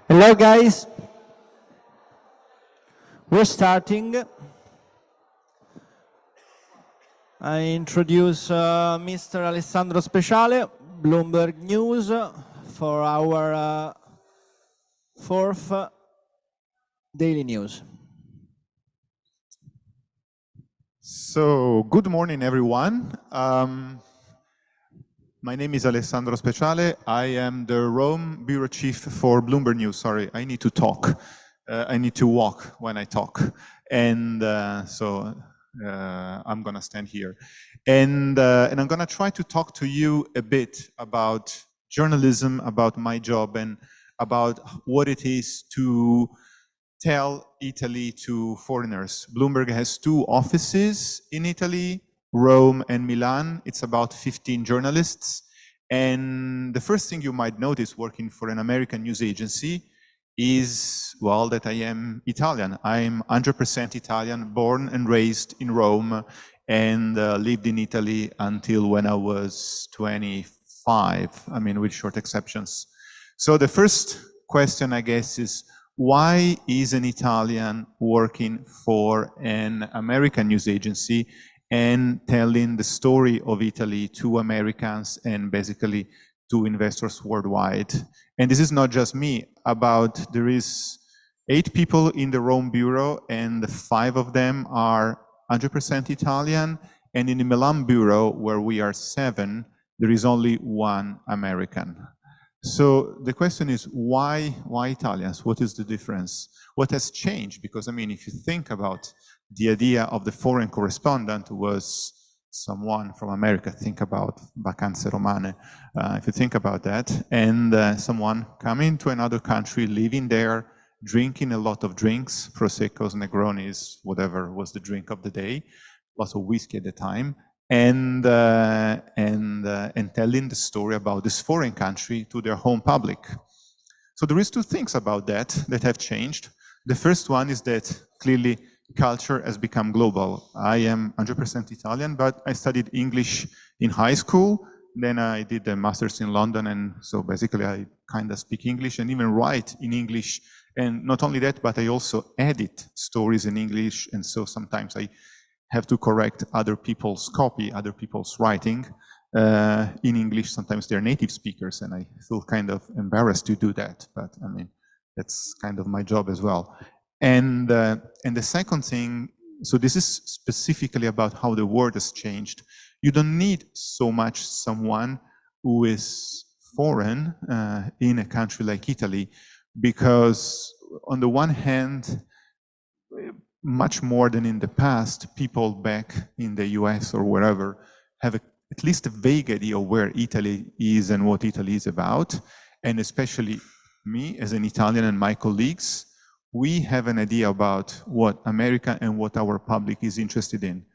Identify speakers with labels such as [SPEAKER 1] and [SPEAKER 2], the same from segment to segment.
[SPEAKER 1] Hello guys, we're starting. I introduce Mr. Alessandro Speciale, Bloomberg News, for our fourth daily news.
[SPEAKER 2] So, good morning everyone. My name is Alessandro Speciale. I am the Rome Bureau Chief for Bloomberg News. Sorry, I need to talk. I need to walk when I talk. And so I'm gonna stand here. And I'm gonna try to talk to you a bit about journalism, about my job, and about what it is to tell Italy to foreigners. Bloomberg has 2 offices in Italy, Rome and Milan. It's about 15 journalists. And the first thing you might notice working for an American news agency is, well, that I am Italian. I'm 100% Italian, born and raised in Rome, and lived in Italy until when I was 25, I mean, with short exceptions. So the first question, I guess, is why is an Italian working for an American news agency and telling the story of Italy to Americans and basically to investors worldwide? And this is not just me. There is 8 people in the Rome Bureau, and 5 of them are 100% Italian. And in the Milan Bureau, where we are 7, there is only 1 American. So the question is, why Italians? What is the difference? What has changed? Because, I mean, if you think about the idea of the foreign correspondent was someone from America, think about Vacanze Romane, if you think about that, and someone coming to another country, living there, drinking a lot of drinks, Proseccos, Negronis, whatever was the drink of the day, lots of whiskey at the time, and telling the story about this foreign country to their home public. So there is 2 things about that have changed. The first one is that clearly culture has become global. I am 100% Italian, but I studied English in high school. Then I did a master's in London, and so basically I kind of speak English and even write in English. And not only that, but I also edit stories in English, and so sometimes I have to correct other people's copy, other people's writing in English. Sometimes they're native speakers, and I feel kind of embarrassed to do that. But I mean, that's kind of my job as well. And the second thing, so this is specifically about how the world has changed. You don't need so much someone who is foreign in a country like Italy, because on the one hand, much more than in the past, people back in the US or wherever have at least a vague idea of where Italy is and what Italy is about. And especially me as an Italian and my colleagues, we have an idea about what America and what our public is interested in.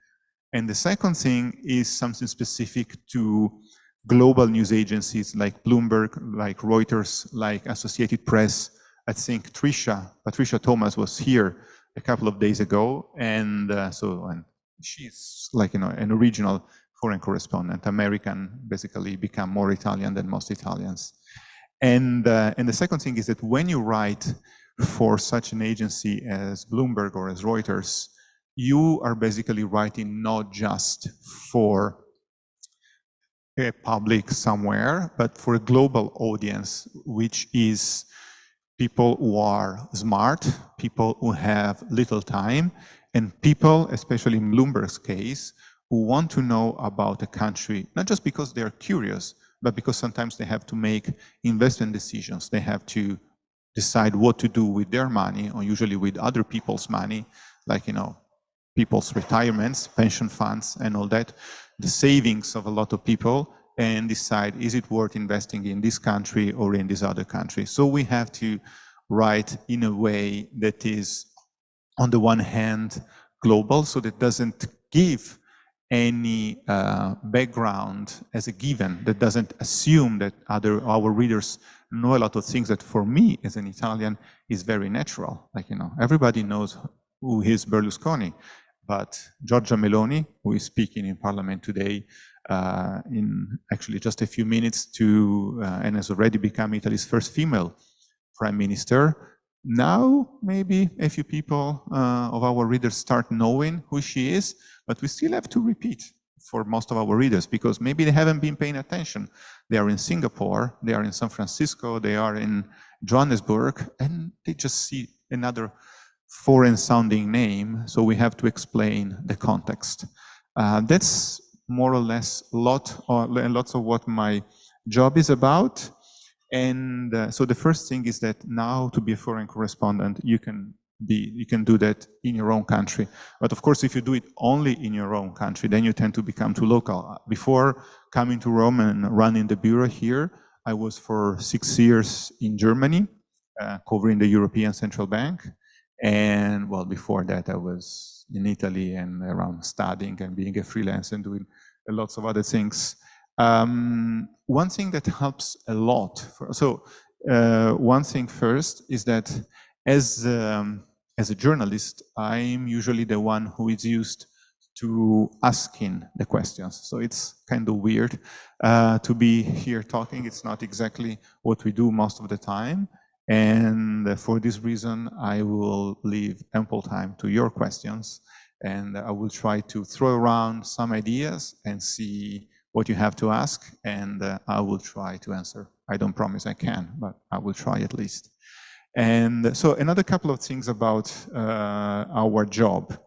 [SPEAKER 2] And the second thing is something specific to global news agencies like Bloomberg, like Reuters, like Associated Press. I think Patricia Thomas was here a couple of days ago, and she's like, an original foreign correspondent, American, basically become more Italian than most Italians. And the second thing is that when you write for such an agency as Bloomberg or as Reuters, you are basically writing not just for a public somewhere, but for a global audience, which is people who are smart, people who have little time, and people, especially in Bloomberg's case, who want to know about a country, not just because they're curious, but because sometimes they have to make investment decisions. They have to decide what to do with their money, or usually with other people's money, like, people's retirements, pension funds, and all that, the savings of a lot of people, and decide, is it worth investing in this country or in this other country? So we have to write in a way that is, on the one hand, global, so that doesn't give any background as a given, that doesn't assume that our readers know a lot of things that for me as an Italian is very natural. Like, everybody knows who is Berlusconi, but Giorgia Meloni, who is speaking in Parliament today, in actually just a few minutes and has already become Italy's first female prime minister. Now, maybe a few people of our readers start knowing who she is, but we still have to repeat for most of our readers because maybe they haven't been paying attention. They are in Singapore, they are in San Francisco, they are in Johannesburg, and they just see another foreign sounding name, so we have to explain the context. That's more or less lots of what my job is about. And so the first thing is that now to be a foreign correspondent, you can do that in your own country. But of course, if you do it only in your own country, then you tend to become too local. Before coming to Rome and running the bureau here, I was for 6 years in Germany, covering the European Central Bank. And well, before that, I was in Italy and around studying and being a freelancer and doing lots of other things. One thing that helps a lot, one thing first is that as a journalist, I'm usually the one who is used to asking the questions. So it's kind of weird to be here talking. It's not exactly what we do most of the time. And for this reason, I will leave ample time to your questions, and I will try to throw around some ideas and see what you have to ask, and I will try to answer. I don't promise I can, but I will try at least. And so another couple of things about our job.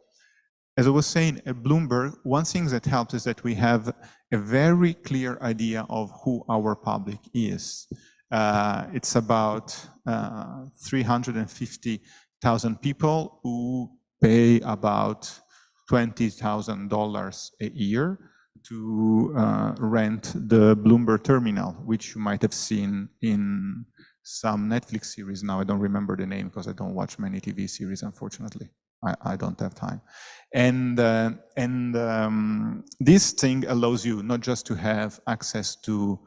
[SPEAKER 2] As I was saying, at Bloomberg, one thing that helps is that we have a very clear idea of who our public is. It's about 350,000 people who pay about $20,000 a year to rent the Bloomberg terminal, which you might have seen in some Netflix series. Now I don't remember the name because I don't watch many TV series, unfortunately. I don't have time. And this thing allows you not just to have access to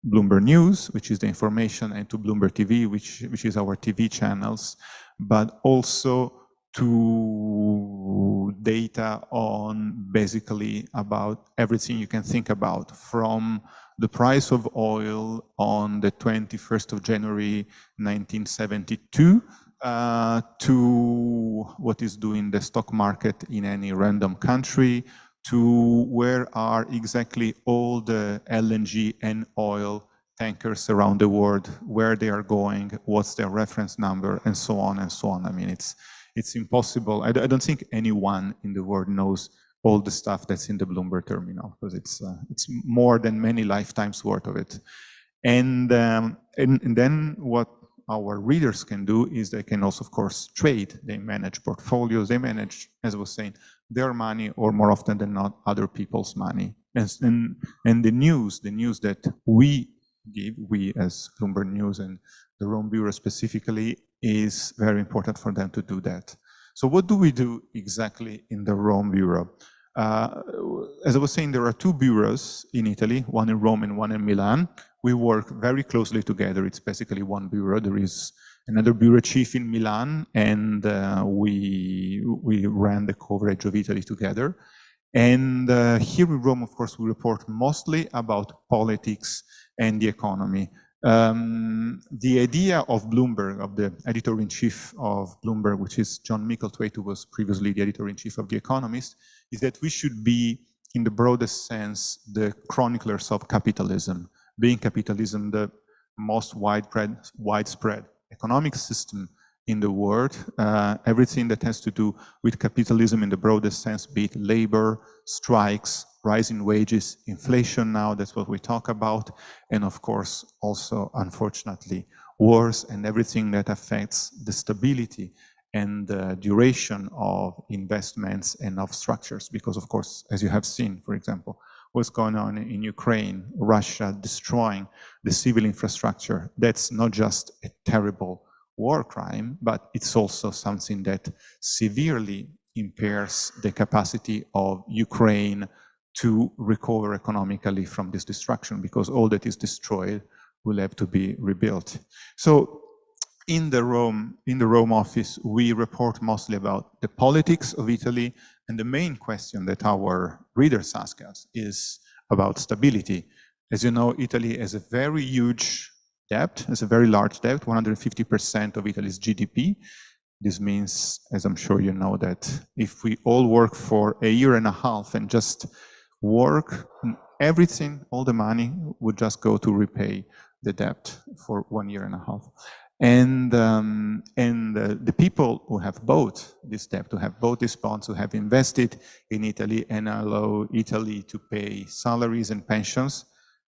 [SPEAKER 2] Bloomberg News, which is the information, and to Bloomberg TV, which is our TV channels, but also to data on basically about everything you can think about, from the price of oil on the 21st of January 1972 to what is doing the stock market in any random country, to where are exactly all the LNG and oil tankers around the world, where they are going, what's their reference number, and so on and so on. I mean, it's impossible. I don't think anyone in the world knows all the stuff that's in the Bloomberg terminal, because it's more than many lifetimes worth of it. And then what our readers can do is they can also, of course, trade. They manage portfolios. They manage, as I was saying, their money, or more often than not, other people's money. And the news that we give, we as Bloomberg News and the Rome Bureau specifically, is very important for them to do that. So what do we do exactly in the Rome Bureau? As I was saying, there are two bureaus in Italy, one in Rome and one in Milan. We work very closely together. It's basically one bureau. There is another bureau chief in Milan, and we ran the coverage of Italy together. And here in Rome, of course, we report mostly about politics and the economy. The idea of Bloomberg, of the editor-in-chief of Bloomberg, which is John Micklethwaite, who was previously the editor-in-chief of The Economist, is that we should be, in the broadest sense, the chroniclers of capitalism, being capitalism the most widespread economic system in the world. Everything that has to do with capitalism in the broadest sense, be it labor, strikes, rising wages, inflation now, that's what we talk about, and of course also, unfortunately, wars and everything that affects the stability and the duration of investments and of structures. Because of course, as you have seen, for example, what's going on in Ukraine, Russia destroying the civil infrastructure, that's not just a terrible war crime, but it's also something that severely impairs the capacity of Ukraine to recover economically from this destruction, because all that is destroyed will have to be rebuilt. So in the Rome office, we report mostly about the politics of Italy, and the main question that our readers ask us is about stability. As you know, Italy has a very huge debt, as a very large debt, 150% of Italy's GDP. This means, as I'm sure you know, that if we all work for a year and a half and just work, everything, all the money would just go to repay the debt for 1 year and a half. And the people who have bought this debt, who have bought these bonds, who have invested in Italy and allow Italy to pay salaries and pensions,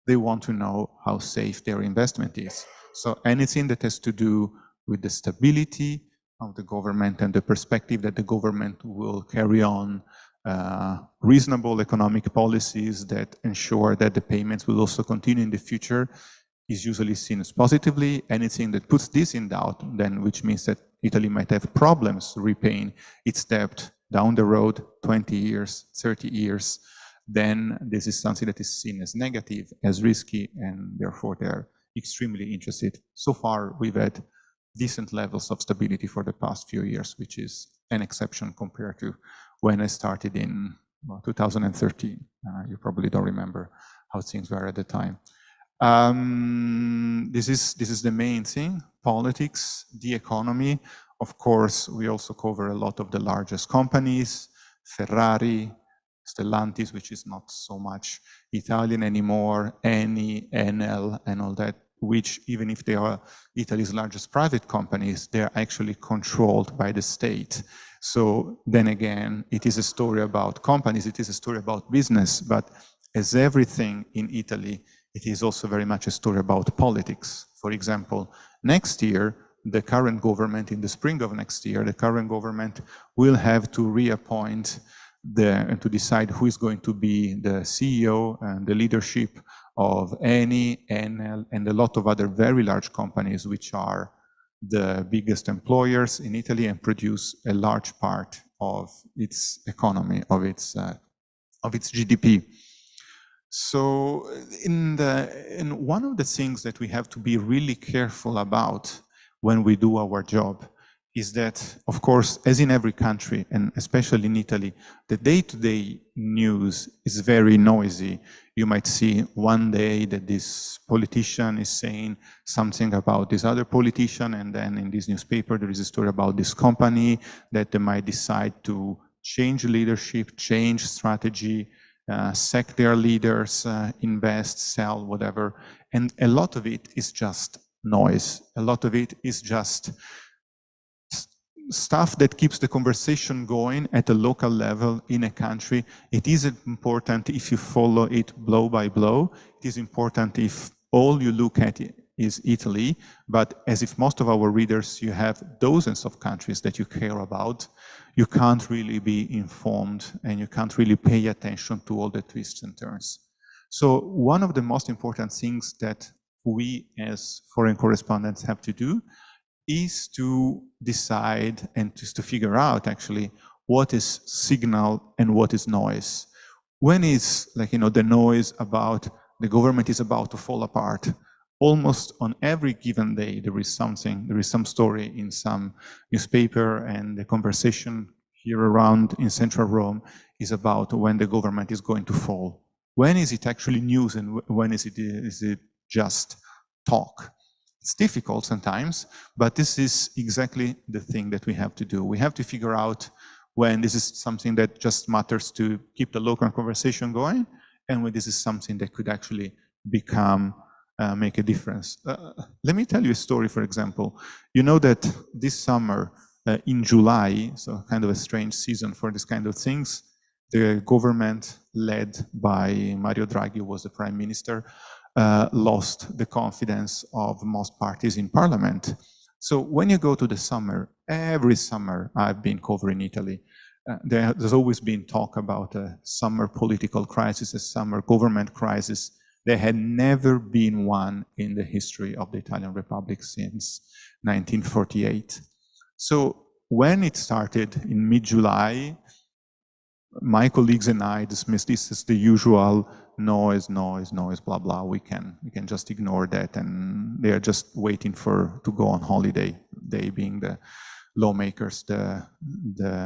[SPEAKER 2] they want to know how safe their investment is. So anything that has to do with the stability of the government and the perspective that the government will carry on reasonable economic policies that ensure that the payments will also continue in the future is usually seen as positively. Anything that puts this in doubt, then which means that Italy might have problems repaying its debt down the road, 20 years, 30 years, then this is something that is seen as negative, as risky, and therefore they're extremely interested. So far, we've had decent levels of stability for the past few years, which is an exception compared to when I started in 2013. You probably don't remember how things were at the time. This is the main thing: politics, the economy. Of course, we also cover a lot of the largest companies, Ferrari, Stellantis, which is not so much Italian anymore, Eni, Enel, and all that, which even if they are Italy's largest private companies, they're actually controlled by the state. So then again, it is a story about companies, it is a story about business, but as everything in Italy, it is also very much a story about politics. For example, next year, the current government, in the spring of next year, the current government will have to reappoint to decide who is going to be the CEO and the leadership of Eni, Enel, and a lot of other very large companies, which are the biggest employers in Italy and produce a large part of its economy, of its GDP. So, in one of the things that we have to be really careful about when we do our job is that, of course, as in every country, and especially in Italy, the day-to-day news is very noisy. You might see one day that this politician is saying something about this other politician, and then in this newspaper there is a story about this company that they might decide to change leadership, change strategy, sack their leaders, invest, sell, whatever. And a lot of it is just noise. A lot of it is just stuff that keeps the conversation going at a local level in a country. It is important if you follow it blow by blow. It is important if all you look at is Italy, but as if most of our readers, you have dozens of countries that you care about, you can't really be informed and you can't really pay attention to all the twists and turns. So one of the most important things that we as foreign correspondents have to do is to decide and just to figure out actually what is signal and what is noise. When is, like, you know, the noise about the government is about to fall apart? Almost on every given day there is something, there is some story in some newspaper, and the conversation here around in central Rome is about when the government is going to fall. When is it actually news and when is it just talk? It's difficult sometimes, but this is exactly the thing that we have to do. We have to figure out when this is something that just matters to keep the local conversation going, and when this is something that could actually become, make a difference. Let me tell you a story, for example. You know that this summer, in July, so kind of a strange season for this kind of things, the government led by Mario Draghi, who was the prime minister, lost the confidence of most parties in parliament. So when you go to the summer, every summer I've been covering Italy, there's always been talk about a summer political crisis, a summer government crisis. There had never been one in the history of the Italian Republic since 1948. So when it started in mid-July, my colleagues and I dismissed this as the usual noise, blah, blah. We can just ignore that, and they are just waiting to go on holiday, they being the lawmakers, the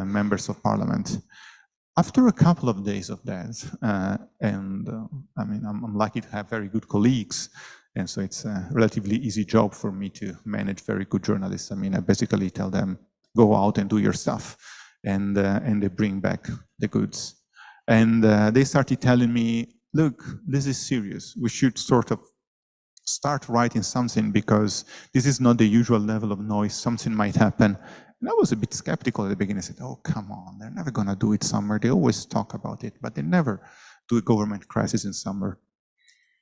[SPEAKER 2] members of parliament. After a couple of days of that, I mean, I'm lucky to have very good colleagues, And so it's a relatively easy job for me to manage very good journalists. I mean, I basically tell them, go out and do your stuff. And they bring back the goods. And they started telling me, look, this is serious. We should sort of start writing something because this is not the usual level of noise. Something might happen. And I was a bit skeptical at the beginning. I said, oh, come on, they're never going to do it summer. They always talk about it, but they never do a government crisis in summer.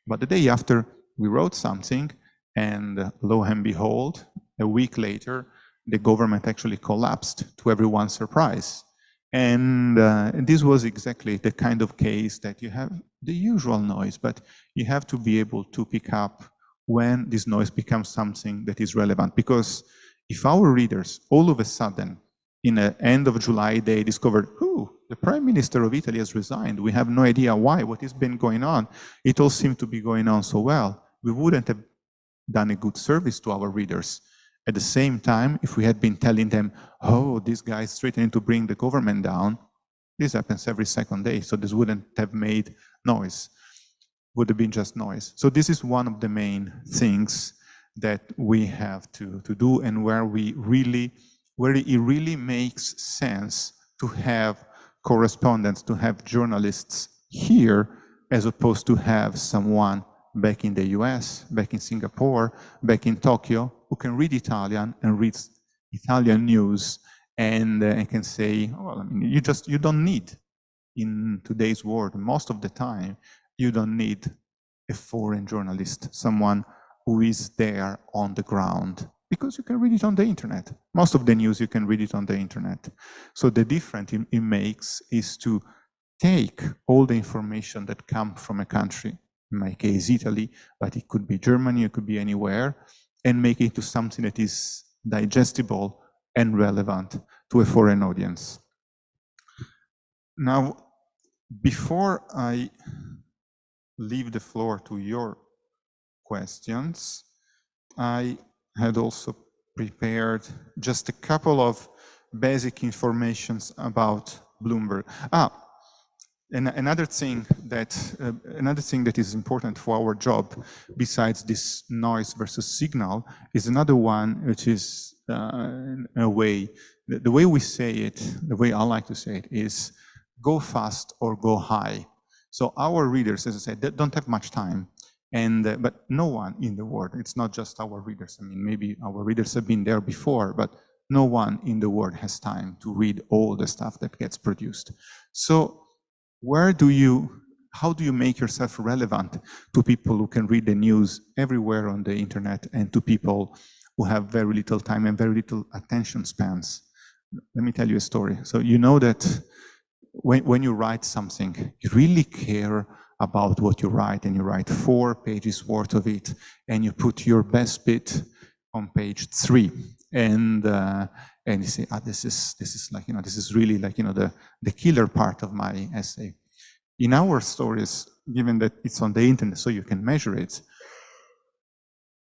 [SPEAKER 2] But the day after, we wrote something, and lo and behold, a week later, the government actually collapsed, to everyone's surprise. And this was exactly the kind of case that you have the usual noise, but you have to be able to pick up when this noise becomes something that is relevant. Because if our readers, all of a sudden, in the end of July, they discovered, oh, the Prime Minister of Italy has resigned. We have no idea why, what has been going on. It all seemed to be going on so well. We wouldn't have done a good service to our readers. At the same time, if we had been telling them, oh, this guy is threatening to bring the government down, this happens every second day, so this wouldn't have made noise. Would have been just noise. So this is one of the main things that we have to do, and where it really makes sense to have correspondents, to have journalists here, as opposed to have someone back in the US, back in Singapore, back in Tokyo, who can read Italian and reads Italian news and can say, well, I mean, you don't need, in today's world, most of the time, you don't need a foreign journalist, someone who is there on the ground, because you can read it on the internet. Most of the news, you can read it on the internet. So the difference it makes is to take all the information that comes from a country, in my case, Italy, but it could be Germany, it could be anywhere, and make it into something that is digestible and relevant to a foreign audience. Now, before I leave the floor to your questions, I had also prepared just a couple of basic informations about Bloomberg. And another thing that is important for our job, besides this noise versus signal, is another one, which is in a way, the way we say it, the way I like to say it, is go fast or go high. So our readers, as I said, they don't have much time, and but no one in the world, it's not just our readers. I mean, maybe our readers have been there before, but no one in the world has time to read all the stuff that gets produced. So how do you make yourself relevant to people who can read the news everywhere on the internet, and to people who have very little time and very little attention spans? Let me tell you a story. So you know that when you write something, you really care about what you write, and you write 4 pages worth of it, and you put your best bit on page 3, and you say, this is like, this is really like, the killer part of my essay. In our stories, given that it's on the internet, so you can measure it,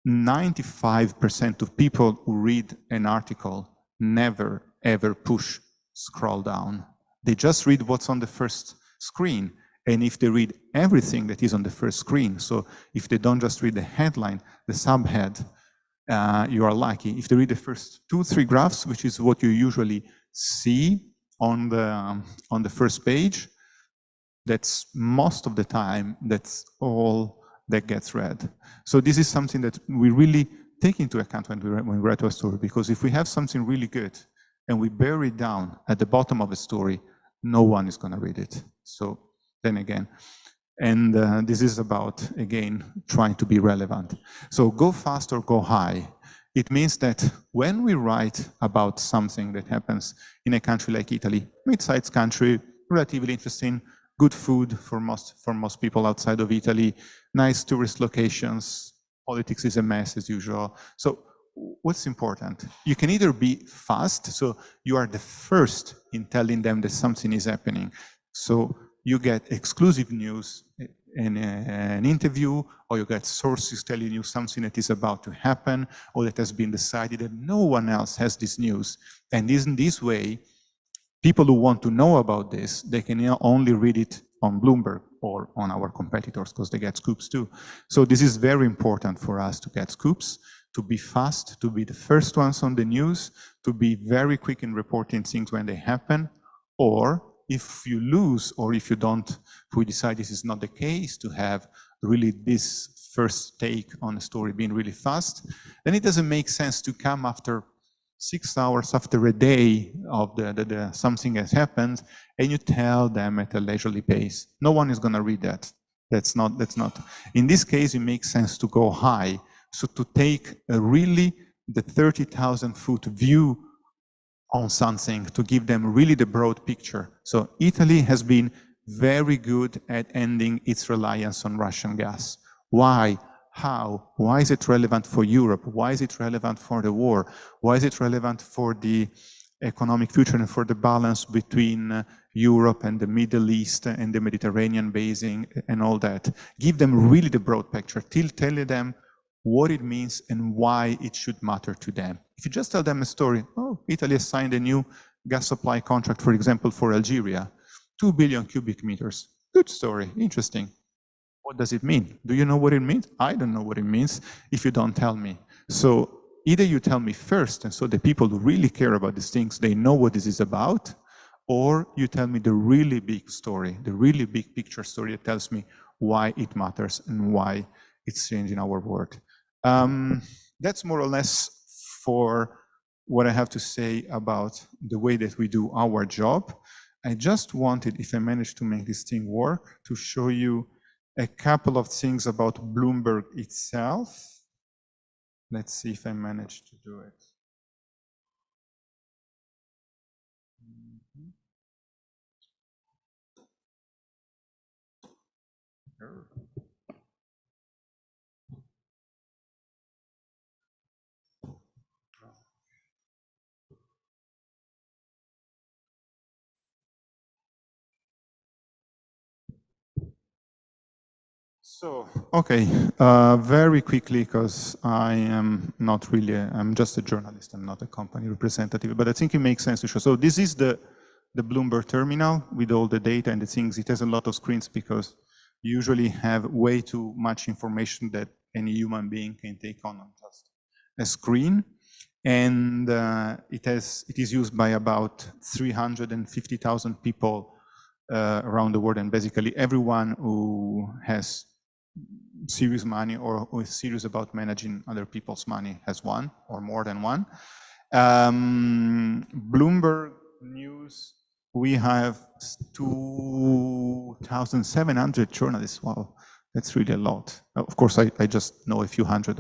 [SPEAKER 2] 95% of people who read an article never ever push scroll down. They just read what's on the first screen. And if they read everything that is on the first screen, so if they don't just read the headline, the subhead, you are lucky. If they read the first 2-3 graphs, which is what you usually see on the first page, that's most of the time, that's all that gets read. So this is something that we really take into account when we write a story, because if we have something really good and we bury it down at the bottom of a story, no one is going to read it. So then again, and this is about, again, trying to be relevant. So go fast or go high. It means that when we write about something that happens in a country like Italy, mid-sized country, relatively interesting, good food for most people outside of Italy, nice tourist locations, politics is a mess as usual. So what's important? You can either be fast, so you are the first in telling them that something is happening. So you get exclusive news in an interview, or you get sources telling you something that is about to happen, or that has been decided that no one else has this news. And in this way, people who want to know about this, they can only read it on Bloomberg. or on our competitors, because they get scoops too. So this is very important for us to get scoops, to be fast, to be the first ones on the news, to be very quick in reporting things when they happen, or if you lose, or if you don't, if we decide this is not the case, to have really this first take on a story being really fast, then it doesn't make sense to come after 6 hours, after a day of something has happened, and you tell them at a leisurely pace. No one is going to read that. That's not. In this case, it makes sense to go high. So to take really the 30,000-foot view on something, to give them really the broad picture. So Italy has been very good at ending its reliance on Russian gas. Why? How? Why is it relevant for Europe? Why is it relevant for the war? Why is it relevant for the economic future and for the balance between Europe and the Middle East and the Mediterranean basin and all that? Give them really the broad picture. Tell them what it means and why it should matter to them. If you just tell them a story, oh, Italy has signed a new gas supply contract, for example, for Algeria, 2 billion cubic meters. Good story, interesting. What does it mean? Do you know what it means? I don't know what it means if you don't tell me. So either you tell me first, and so the people who really care about these things, they know what this is about, or you tell me the really big story, the really big picture story that tells me why it matters and why it's changing our world. That's more or less for what I have to say about the way that we do our job. I just wanted, if I manage to make this thing work, to show you a couple of things about Bloomberg itself. Let's see if I manage to do it. So, okay, very quickly, because I am not really, I'm just a journalist, I'm not a company representative, but I think it makes sense to show. So this is the Bloomberg terminal with all the data and the things. It has a lot of screens because you usually have way too much information that any human being can take on just a screen. And it is used by about 350,000 people around the world, and basically everyone who has serious money or who is serious about managing other people's money has one or more than one. Bloomberg News, we have 2,700 journalists. Wow, that's really a lot. Of course, I just know a few hundred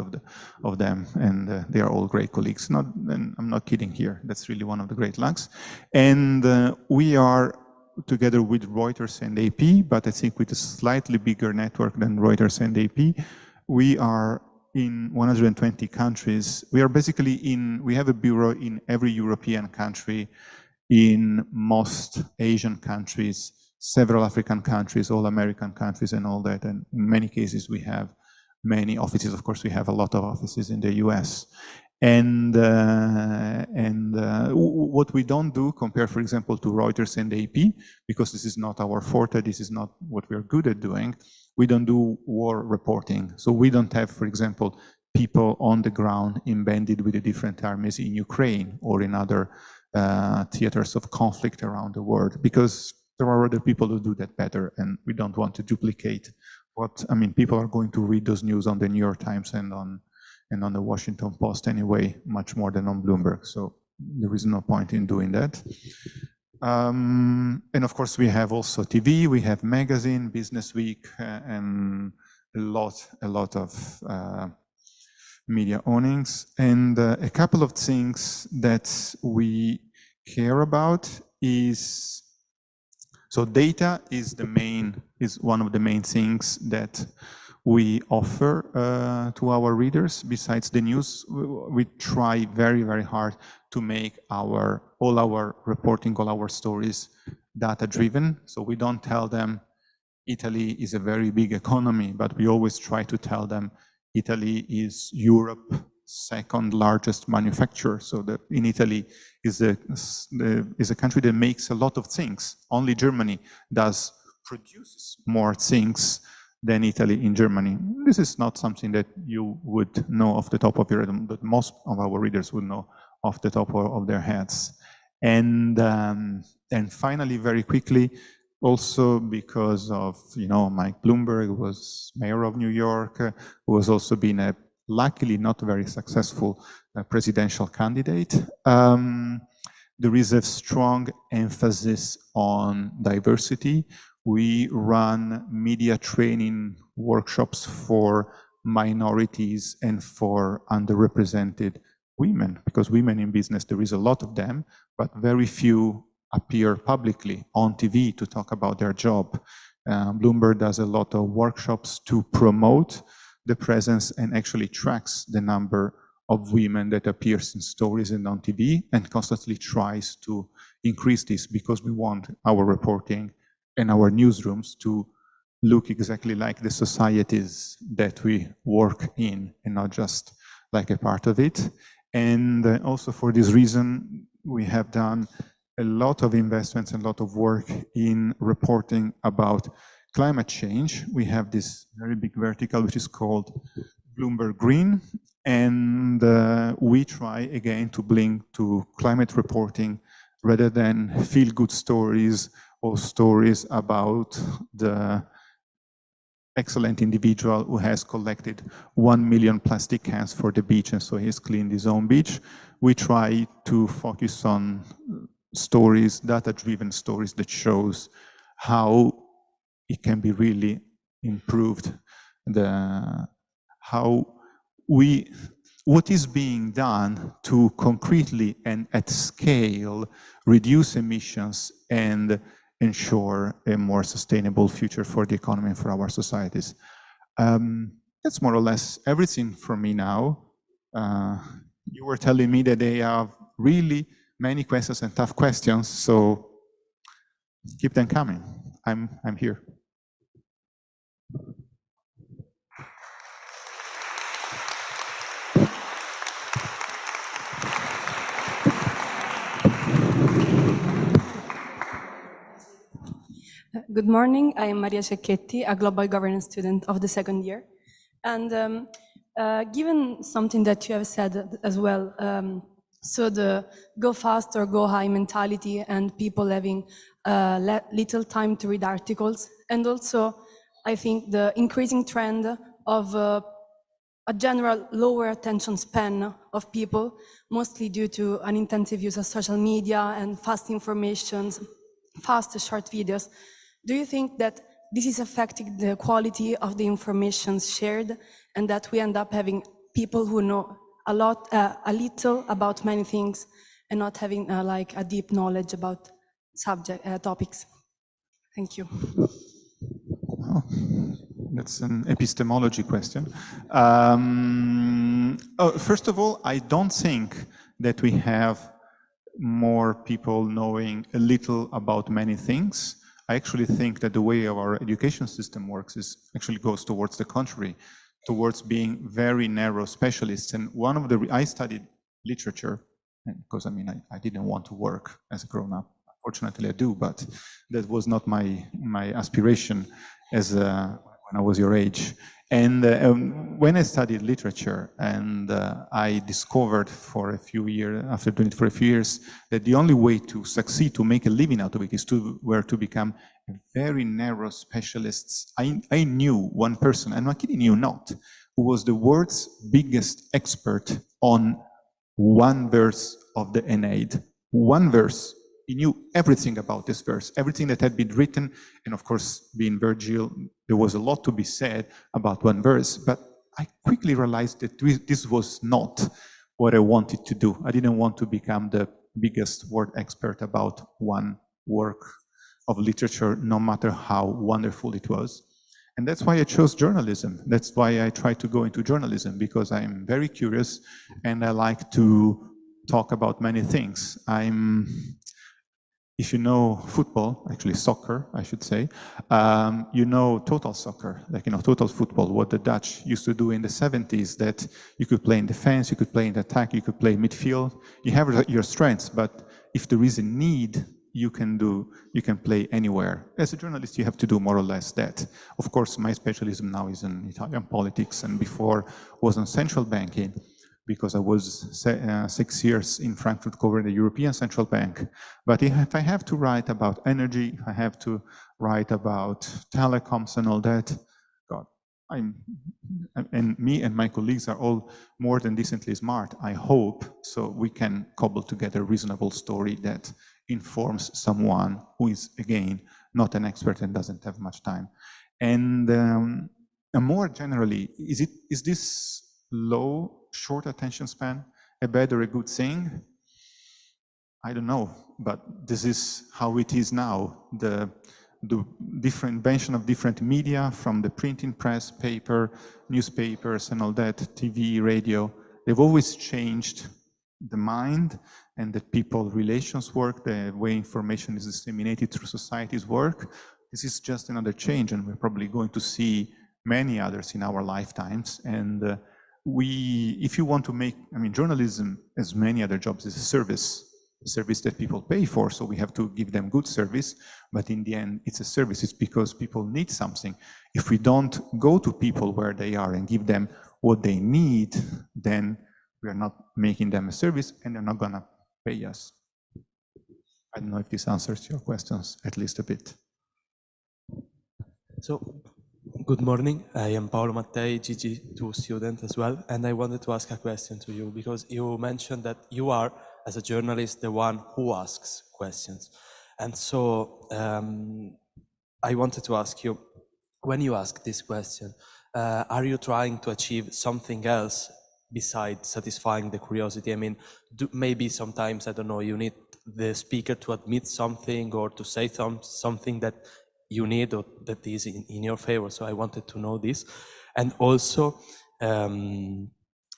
[SPEAKER 2] of them, and they are all great colleagues. And I'm not kidding here. That's really one of the great lugs. And we are together with Reuters and AP, but I think with a slightly bigger network than Reuters and AP. We are in 120 countries. We are basically we have a bureau in every European country, in most Asian countries, several African countries, all American countries and all that. And in many cases, we have many offices. Of course, we have a lot of offices in the US. And what we don't do, compare, for example, to Reuters and AP, because this is not our forte, this is not what we're good at doing, we don't do war reporting. So we don't have, for example, people on the ground embedded with the different armies in Ukraine or in other theaters of conflict around the world, because there are other people who do that better, and we don't want to duplicate what, I mean, people are going to read those news on the New York Times and on the Washington Post anyway, much more than on Bloomberg. So there is no point in doing that. And of course, we have also TV, we have magazine, Business Week, and a lot of media ownings. And a couple of things that we care about is, so data is one of the main things that we offer to our readers. Besides the news, we try very, very hard to make all our reporting, all our stories data-driven. So we don't tell them Italy is a very big economy, but we always try to tell them Italy is Europe's second largest manufacturer. So in Italy is a country that makes a lot of things. Only Germany does produces more things than Italy in Germany. This is not something that you would know off the top of your head, but most of our readers would know off the top of their heads. And finally, very quickly, also because of, Mike Bloomberg was mayor of New York, who has also been a luckily not very successful presidential candidate. There is a strong emphasis on diversity. We run media training workshops for minorities and for underrepresented women, because women in business, there is a lot of them, but very few appear publicly on TV to talk about their job. Bloomberg does a lot of workshops to promote the presence and actually tracks the number of women that appears in stories and on TV, and constantly tries to increase this, because we want our reporting and our newsrooms to look exactly like the societies that we work in, and not just like a part of it. And also for this reason, we have done a lot of investments and a lot of work in reporting about climate change. We have this very big vertical, which is called Bloomberg Green. And we try again to bring to climate reporting, rather than feel-good stories or stories about the excellent individual who has collected 1 million plastic cans for the beach, and so he's cleaned his own beach. We try to focus on stories, data-driven stories, that shows how it can be really improved, what is being done to concretely and at scale reduce emissions and ensure a more sustainable future for the economy and for our societies. That's more or less everything from me now. You were telling me that they have really many questions and tough questions, so keep them coming. I'm here.
[SPEAKER 3] Good morning, I am Maria Cecchetti, a global governance student of the second year. And given something that you have said as well, so the go fast or go high mentality and people having little time to read articles, and also I think the increasing trend of a general lower attention span of people, mostly due to an intensive use of social media and fast information, fast short videos. Do you think that this is affecting the quality of the information shared, and that we end up having people who know a little about many things, and not having like a deep knowledge about topics? Thank you.
[SPEAKER 2] Oh, that's an epistemology question. First of all, I don't think that we have more people knowing a little about many things. I actually think that the way our education system works actually goes towards the contrary, towards being very narrow specialists. And I studied literature, because I didn't want to work as a grown-up. Fortunately, I do, but that was not my aspiration when I was your age. And when I studied literature, and I discovered after doing it for a few years, that the only way to succeed, to make a living out of it, is to become very narrow specialists. I knew one person, and I'm kidding you not, who was the world's biggest expert on one verse of the Aeneid. One verse. He knew everything about this verse, everything that had been written, and of course, being Virgil, there was a lot to be said about one verse, but I quickly realized that this was not what I wanted to do. I didn't want to become the biggest word expert about one work of literature, no matter how wonderful it was. And that's why I chose journalism. That's why I tried to go into journalism, because I'm very curious and I like to talk about many things. If you know football, actually soccer, I should say, you know total soccer, total football, what the Dutch used to do in the 70s, that you could play in defense, you could play in attack, you could play midfield. You have your strengths, but if there is a need you can play anywhere. As a journalist, you have to do more or less that. Of course, my specialism now is in Italian politics, and before was on central banking, because I was 6 years in Frankfurt covering the European Central Bank. But if I have to write about energy, if I have to write about telecoms and all that, God, and me and my colleagues are all more than decently smart, I hope, so we can cobble together a reasonable story that informs someone who is, again, not an expert and doesn't have much time. And more generally, is this short attention span a bad or a good thing? I don't know, but this is how it is now. The different invention of different media, from the printing press, paper, newspapers and all that, TV, radio, they've always changed the mind and the people relations work, the way information is disseminated through society's work. This is just another change, and we're probably going to see many others in our lifetimes. And if you want to make, journalism, as many other jobs, is a service that people pay for, so we have to give them good service, but in the end, it's a service. It's because people need something. If we don't go to people where they are and give them what they need, then we are not making them a service, and they're not gonna pay us. I don't know if this answers your questions, at least a bit.
[SPEAKER 4] So, good morning. I am Paolo Mattei, GG2 student as well, and I wanted to ask a question to you, because you mentioned that you are, as a journalist, the one who asks questions. And so I wanted to ask you, when you ask this question, are you trying to achieve something else besides satisfying the curiosity? Maybe sometimes, I don't know, you need the speaker to admit something or to say something that you need or that is in your favor. So I wanted to know this. And also,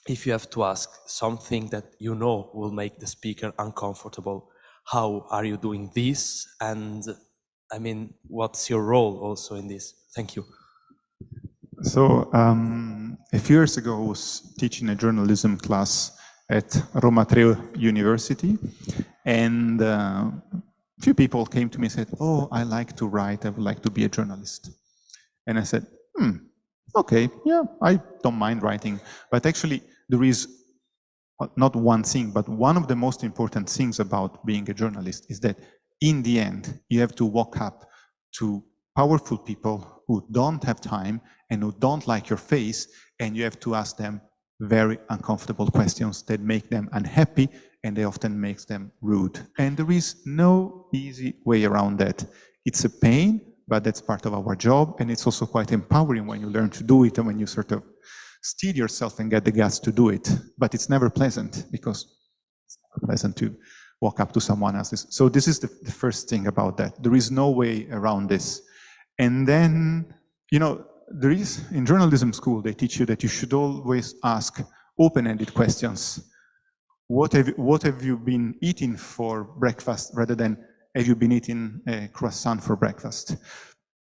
[SPEAKER 4] if you have to ask something that you know will make the speaker uncomfortable, how are you doing this? And what's your role also in this? Thank you.
[SPEAKER 2] So a few years ago, I was teaching a journalism class at Roma Tre University, and a few people came to me and said, "Oh, I like to write, I would like to be a journalist." And I said, okay, yeah, I don't mind writing. But actually, there is not one thing, but one of the most important things about being a journalist is that in the end, you have to walk up to powerful people who don't have time and who don't like your face, and you have to ask them very uncomfortable questions that make them unhappy, and they often make them rude. And there is no easy way around that. It's a pain, but that's part of our job, and it's also quite empowering when you learn to do it and when you sort of steel yourself and get the guts to do it. But it's never pleasant, because it's never pleasant to walk up to someone else. So this is the first thing about that. There is no way around this. And then, there is, in journalism school, they teach you that you should always ask open-ended questions. What have you been eating for breakfast, rather than have you been eating a croissant for breakfast?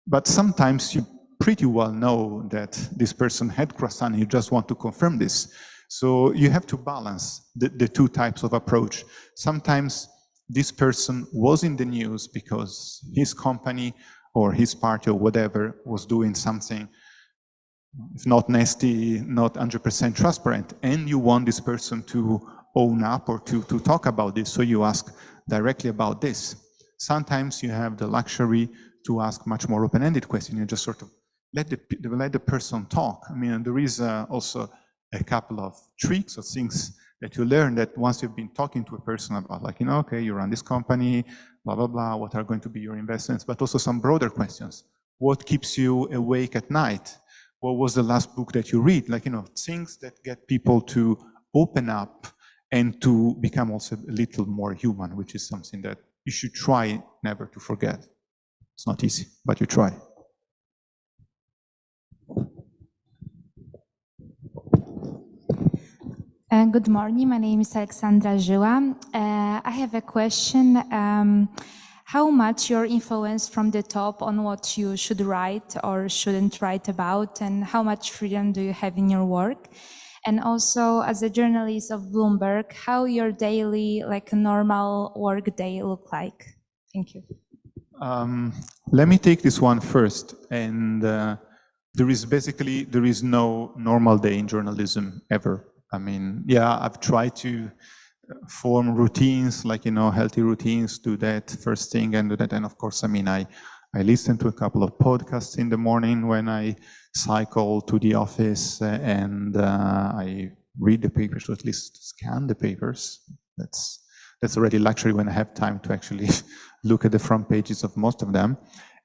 [SPEAKER 2] But sometimes you pretty well know that this person had croissant and you just want to confirm this. So you have to balance the two types of approach. Sometimes this person was in the news because his company or his party or whatever was doing something, if not nasty, not 100% transparent, and you want this person to own up or to talk about this, so you ask directly about this. Sometimes you have the luxury to ask much more open-ended questions. You just sort of let the person talk. There is also a couple of tricks or things that you learn that once you've been talking to a person about, like, okay, you run this company, blah, blah, blah, what are going to be your investments, but also some broader questions. What keeps you awake at night? What was the last book that you read? Things that get people to open up and to become also a little more human, which is something that you should try never to forget. It's not easy, but you try.
[SPEAKER 5] Good morning, my name is Alessandra. I have a question. How much you're influenced from the top on what you should write or shouldn't write about, and how much freedom do you have in your work? And also, as a journalist of Bloomberg, how your daily, like a normal work day look like?
[SPEAKER 3] Thank you.
[SPEAKER 2] Let me take this one first. And there is no normal day in journalism ever. I mean, yeah, I've tried to form routines, like, healthy routines, do that first thing and do that. And of course, I mean, I listen to a couple of podcasts in the morning when I cycle to the office, and I read the papers, or at least scan the papers. That's already luxury when I have time to actually look at the front pages of most of them.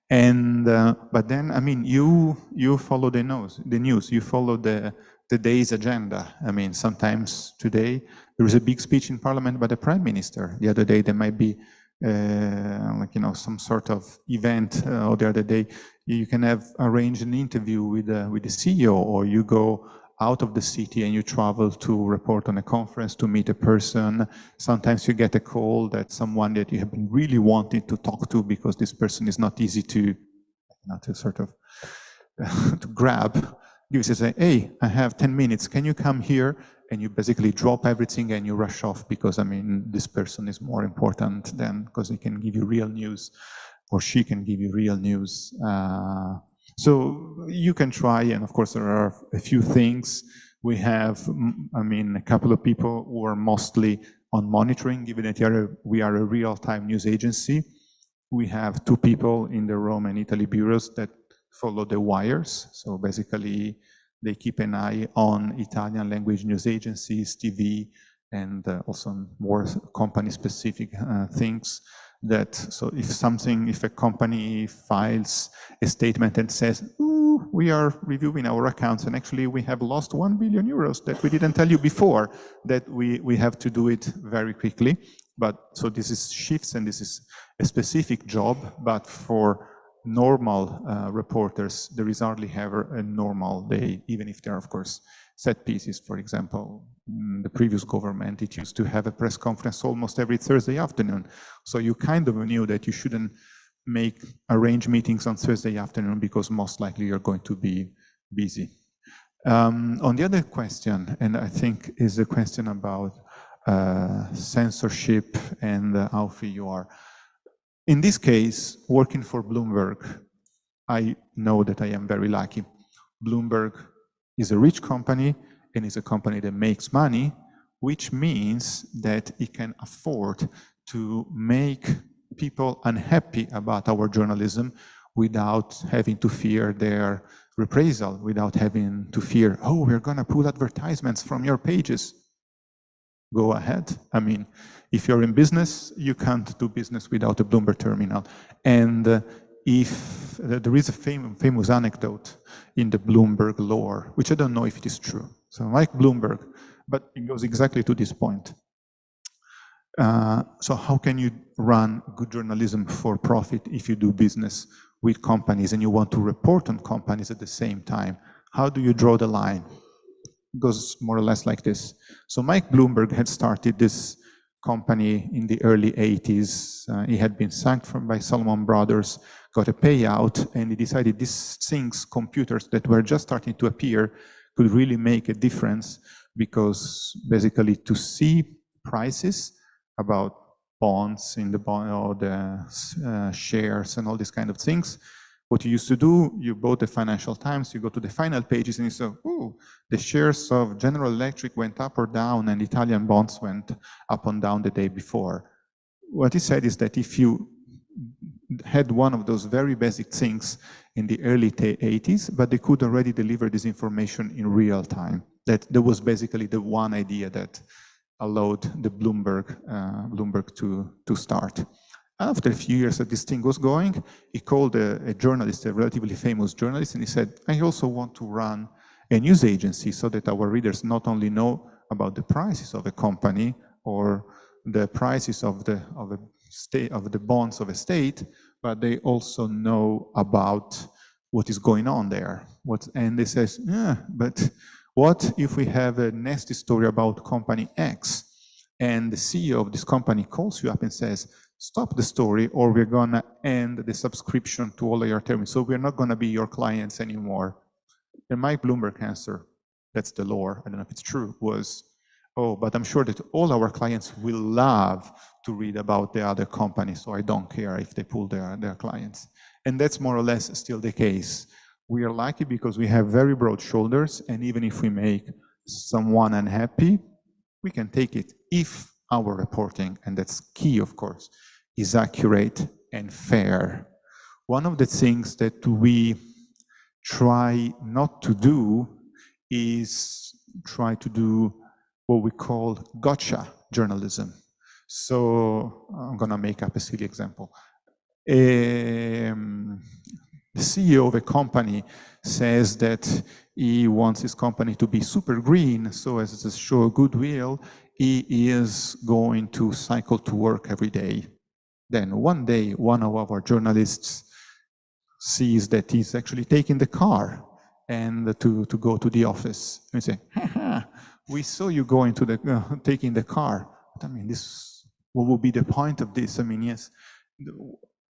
[SPEAKER 2] And but then, I mean, you follow the news, you follow the day's agenda. I mean, sometimes today there is a big speech in Parliament by the Prime Minister. The other day there might be some sort of event, or the other day you can have arranged an interview with the CEO, or you go out of the city and you travel to report on a conference, to meet a person. Sometimes you get a call that someone that you have been really wanting to talk to, because this person is not easy to sort of to grab. You say, hey, I have 10 minutes, can you come here? And you basically drop everything and you rush off, because, I mean, this person is more important than, because he can give you real news, or she can give you real news. So you can try, and of course there are a few things. We have, I mean, a couple of people who are mostly on monitoring, given that we are a real-time news agency. We have 2 people in the Rome and Italy bureaus that follow the wires. So basically, they keep an eye on Italian language news agencies, TV, and also more company-specific things. So if a company files a statement and says, ooh, we are reviewing our accounts, and actually we have lost 1 billion euros that we didn't tell you before, that we have to do it very quickly. But so this is shifts, and this is a specific job, but for normal reporters, there is hardly ever a normal day, even if there are, of course, set pieces. For example, the previous government, it used to have a press conference almost every Thursday afternoon. So you kind of knew that you shouldn't arrange meetings on Thursday afternoon, because most likely you're going to be busy. On the other question, and I think is the question about censorship and how free you are. In this case, working for Bloomberg, I know that I am very lucky. Bloomberg is a rich company, and is a company that makes money, which means that it can afford to make people unhappy about our journalism without having to fear their reprisal, without having to fear, oh, we're going to pull advertisements from your pages. Go ahead. I mean, if you're in business, you can't do business without a Bloomberg terminal. And if there is a famous anecdote in the Bloomberg lore, which I don't know if it is true. So like Bloomberg, but it goes exactly to this point. So how can you run good journalism for profit if you do business with companies and you want to report on companies at the same time? How do you draw the line? It goes more or less like this. So Mike Bloomberg had started this company in the early 80s. He had been sacked by Salomon Brothers, got a payout, and he decided these things, computers that were just starting to appear, could really make a difference, because basically to see prices about bonds in the bond, or the shares and all these kind of things, what you used to do, you bought the Financial Times, you go to the final pages and you say, oh, the shares of General Electric went up or down, and Italian bonds went up and down the day before. What he said is that if you had one of those very basic things in the early 80s, but they could already deliver this information in real time, that was basically the one idea that allowed the Bloomberg to start. After a few years that this thing was going, he called a journalist, a relatively famous journalist, and he said, I also want to run a news agency so that our readers not only know about the prices of a company or the prices of the bonds of a state, but they also know about what is going on there. And they says, yeah, but what if we have a nasty story about company X, and the CEO of this company calls you up and says, stop the story, or we're going to end the subscription to all of your terminals. So we're not going to be your clients anymore. And Mike Bloomberg's answer, that's the lore, I don't know if it's true, was, oh, but I'm sure that all our clients will love to read about the other company, so I don't care if they pull their clients. And that's more or less still the case. We are lucky because we have very broad shoulders, and even if we make someone unhappy, we can take it if our reporting, and that's key of course, is accurate and fair. One of the things that we try not to do is try to do what we call gotcha journalism. So I'm gonna make up a silly example. The CEO of a company says that he wants his company to be super green, so as to show goodwill, he is going to cycle to work every day. Then one day, one of our journalists sees that he's actually taking the car and to go to the office. And we say, we saw you going to the taking the car. But I mean, what would be the point of this? I mean, yes,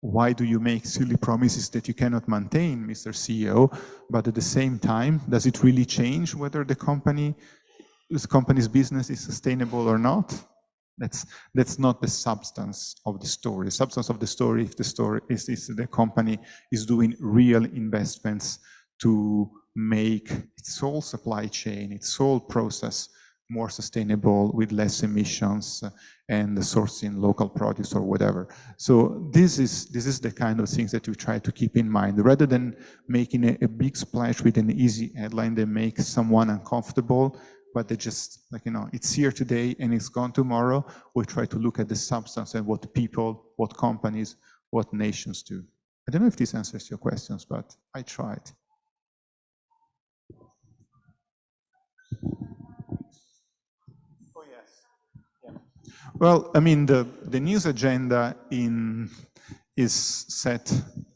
[SPEAKER 2] why do you make silly promises that you cannot maintain, Mr. CEO? But at the same time, does it really change whether this company's business is sustainable or not? That's not the substance of the story. The substance of the story, if the story is the company is doing real investments to make its whole supply chain, its whole process more sustainable with less emissions and sourcing local produce or whatever. So this is the kind of things that we try to keep in mind. Rather than making a big splash with an easy headline that makes someone uncomfortable, but they just, like, you know, it's here today and it's gone tomorrow, we try to look at the substance and what people, what companies, what nations do. I don't know if this answers your questions, but I tried. Oh, yes. Yeah. Well, I mean, the news agenda is set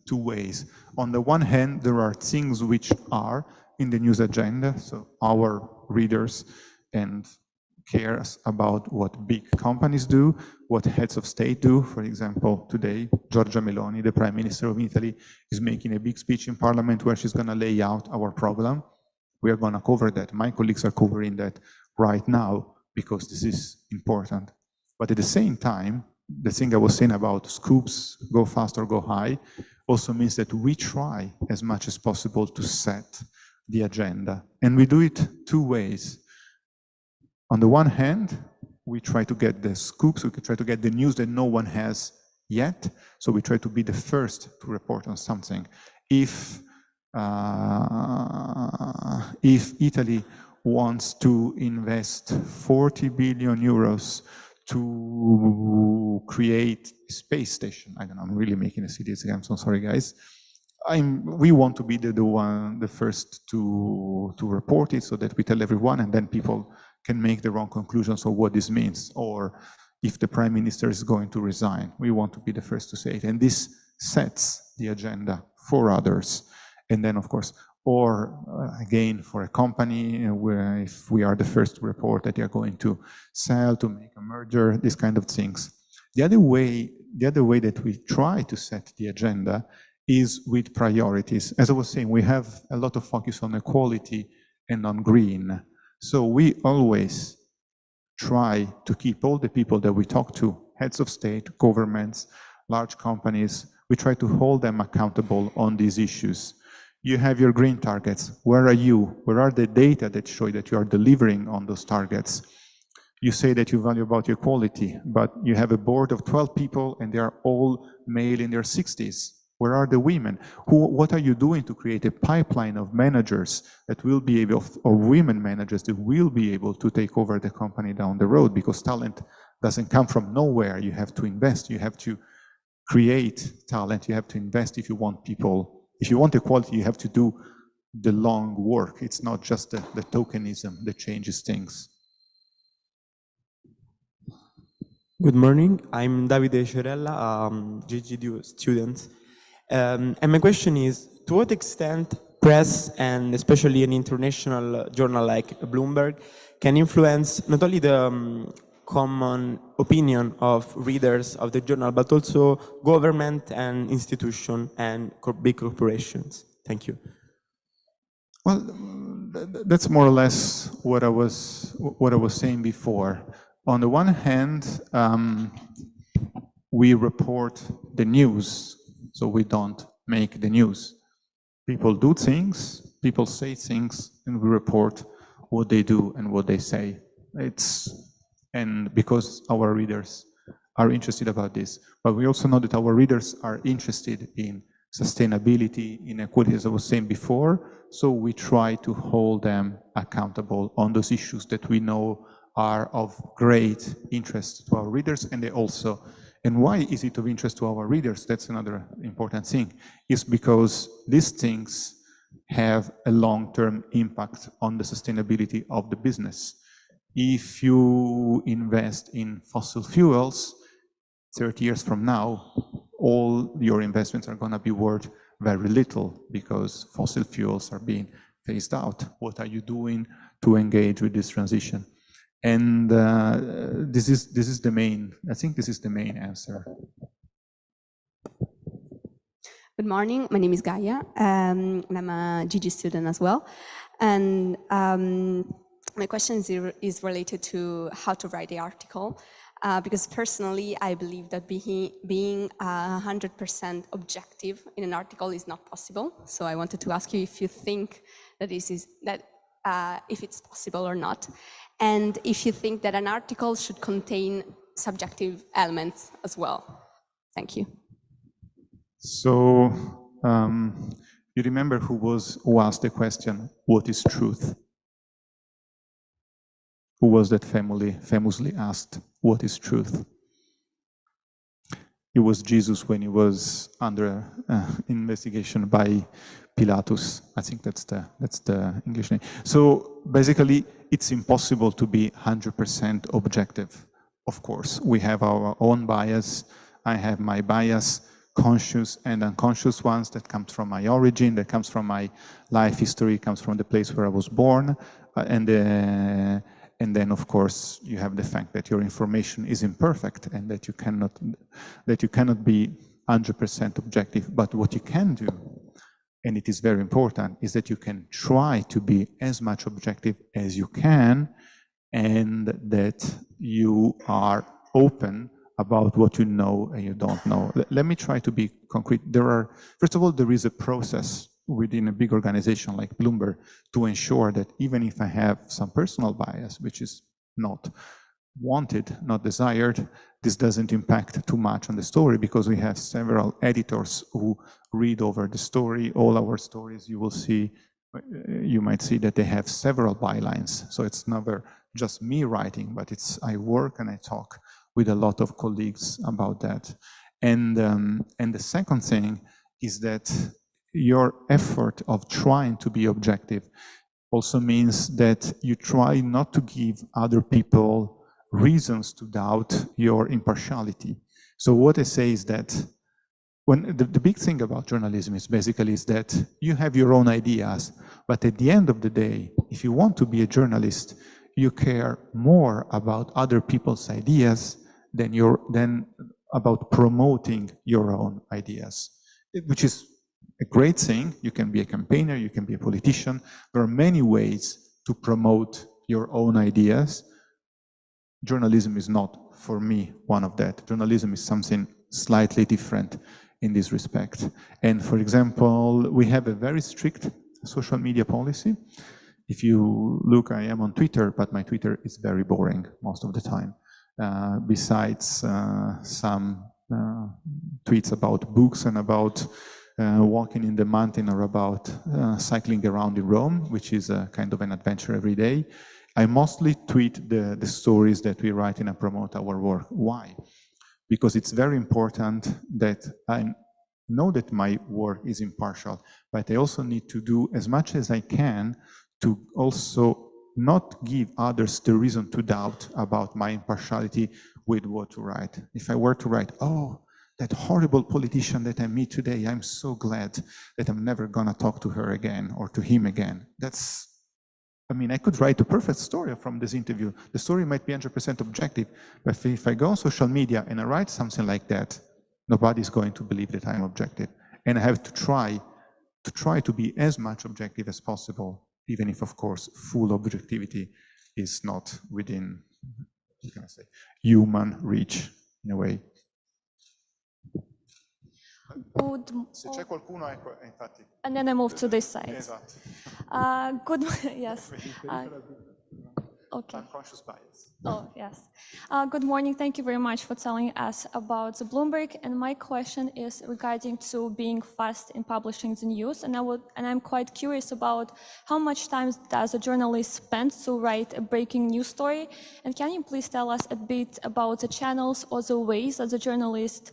[SPEAKER 2] two ways. On the one hand, there are things which are in the news agenda, so our readers and cares about what big companies do, what heads of state do. For example, today, Giorgia Meloni, the Prime Minister of Italy, is making a big speech in Parliament where she's going to lay out our program. We are going to cover that. My colleagues are covering that right now because this is important. But at the same time, the thing I was saying about scoops, go fast or go high, also means that we try as much as possible to set the agenda. And we do it two ways. On the one hand, we try to get the scoops, we try to get the news that no one has yet. So we try to be the first to report on something. If Italy wants to invest 40 billion euros to create a space station, I don't know, I'm really making a silly example, I'm so sorry guys. We want to be the first to report it so that we tell everyone and then people can make their own conclusions of what this means. Or if the Prime Minister is going to resign, we want to be the first to say it. And this sets the agenda for others. And then of course, or again, for a company where if we are the first to report that they are going to sell, to make a merger, these kind of things. The other way that we try to set the agenda is with priorities. As I was saying, we have a lot of focus on equality and on green. So we always try to keep all the people that we talk to, heads of state, governments, large companies, we try to hold them accountable on these issues. You have your green targets. Where are you? Where are the data that show that you are delivering on those targets? You say that you value about equality, but you have a board of 12 people and they are all male in their 60s. Where are the women? What are you doing to create a pipeline of managers that will be able, of women managers that will be able to take over the company down the road? Because talent doesn't come from nowhere. You have to invest. You have to create talent. You have to invest if you want people. If you want equality, you have to do the long work. It's not just the tokenism that changes things.
[SPEAKER 6] Good morning. I'm Davide Cerella, GGD student. And my question is, to what extent press, and especially an international journal like Bloomberg, can influence not only the common opinion of readers of the journal, but also government and institution and big corporations? Thank you.
[SPEAKER 2] Well, that's more or less what I was saying before. On the one hand, we report the news, so we don't make the news. People do things, people say things, and we report what they do and what they say. And because our readers are interested about this, but we also know that our readers are interested in sustainability, inequality, as I was saying before, so we try to hold them accountable on those issues that we know are of great interest to our readers, and why is it of interest to our readers? That's another important thing, is because these things have a long-term impact on the sustainability of the business. If you invest in fossil fuels, 30 years from now, all your investments are going to be worth very little because fossil fuels are being phased out. What are you doing to engage with this transition? And this is the main, I think this is the main answer.
[SPEAKER 7] Good morning, my name is Gaia, and I'm a GG student as well. And my question is related to how to write the article, because personally I believe that being 100% objective in an article is not possible. So I wanted to ask you if you think that if it's possible or not, and if you think that an article should contain subjective elements as well. Thank you.
[SPEAKER 2] So you remember who asked the question, what is truth? Who was that famously asked, what is truth? It was Jesus when he was under investigation by Pilatus. I think that's the English name. So basically, it's impossible to be 100% objective. Of course, we have our own bias. I have my bias, conscious and unconscious ones that comes from my origin, that comes from my life history, comes from the place where I was born, and then, of course, you have the fact that your information is imperfect and that you cannot be 100% objective. But what you can do, and it is very important, is that you can try to be as much objective as you can, and that you are open about what you know and you don't know. Let me try to be concrete. First of all, there is a process within a big organization like Bloomberg to ensure that even if I have some personal bias, which is not wanted, not desired, this doesn't impact too much on the story, because we have several editors who read over the story. All our stories, you might see that they have several bylines. So it's never just me writing, but I work and I talk with a lot of colleagues about that. And the second thing is that your effort of trying to be objective also means that you try not to give other people reasons to doubt your impartiality. So what I say is that the big thing about journalism is basically that you have your own ideas, but at the end of the day, if you want to be a journalist, you care more about other people's ideas than about promoting your own ideas, which is a great thing. You can be a campaigner, you can be a politician. There are many ways to promote your own ideas. Journalism is not, for me, one of that. Journalism is something slightly different in this respect. And for example, we have a very strict social media policy. If you look, I am on Twitter, but my Twitter is very boring most of the time. Besides some tweets about books and about walking in the mountain, or about cycling around in Rome, which is a kind of an adventure every day, I mostly tweet the stories that we write and promote our work. Why? Because it's very important that I know that my work is impartial, but I also need to do as much as I can to also not give others the reason to doubt about my impartiality with what to write. If I were to write, oh, that horrible politician that I meet today, I'm so glad that I'm never gonna talk to her again or to him again. I could write a perfect story from this interview. The story might be 100% objective, but if I go on social media and I write something like that, nobody's going to believe that I'm objective. And I have to try to be as much objective as possible, even if, of course, full objectivity is not within, human reach, in a way. Se c'è qualcuno, ecco, infatti.
[SPEAKER 8] And then I move to this side.
[SPEAKER 2] Esatto.
[SPEAKER 8] Good, yes. Okay.
[SPEAKER 2] Unconscious bias.
[SPEAKER 8] Oh, yes. Good morning. Thank you very much for telling us about the Bloomberg. And my question is regarding to being fast in publishing the news. And I'm quite curious about how much time does a journalist spend to write a breaking news story? And can you please tell us a bit about the channels or the ways that the journalist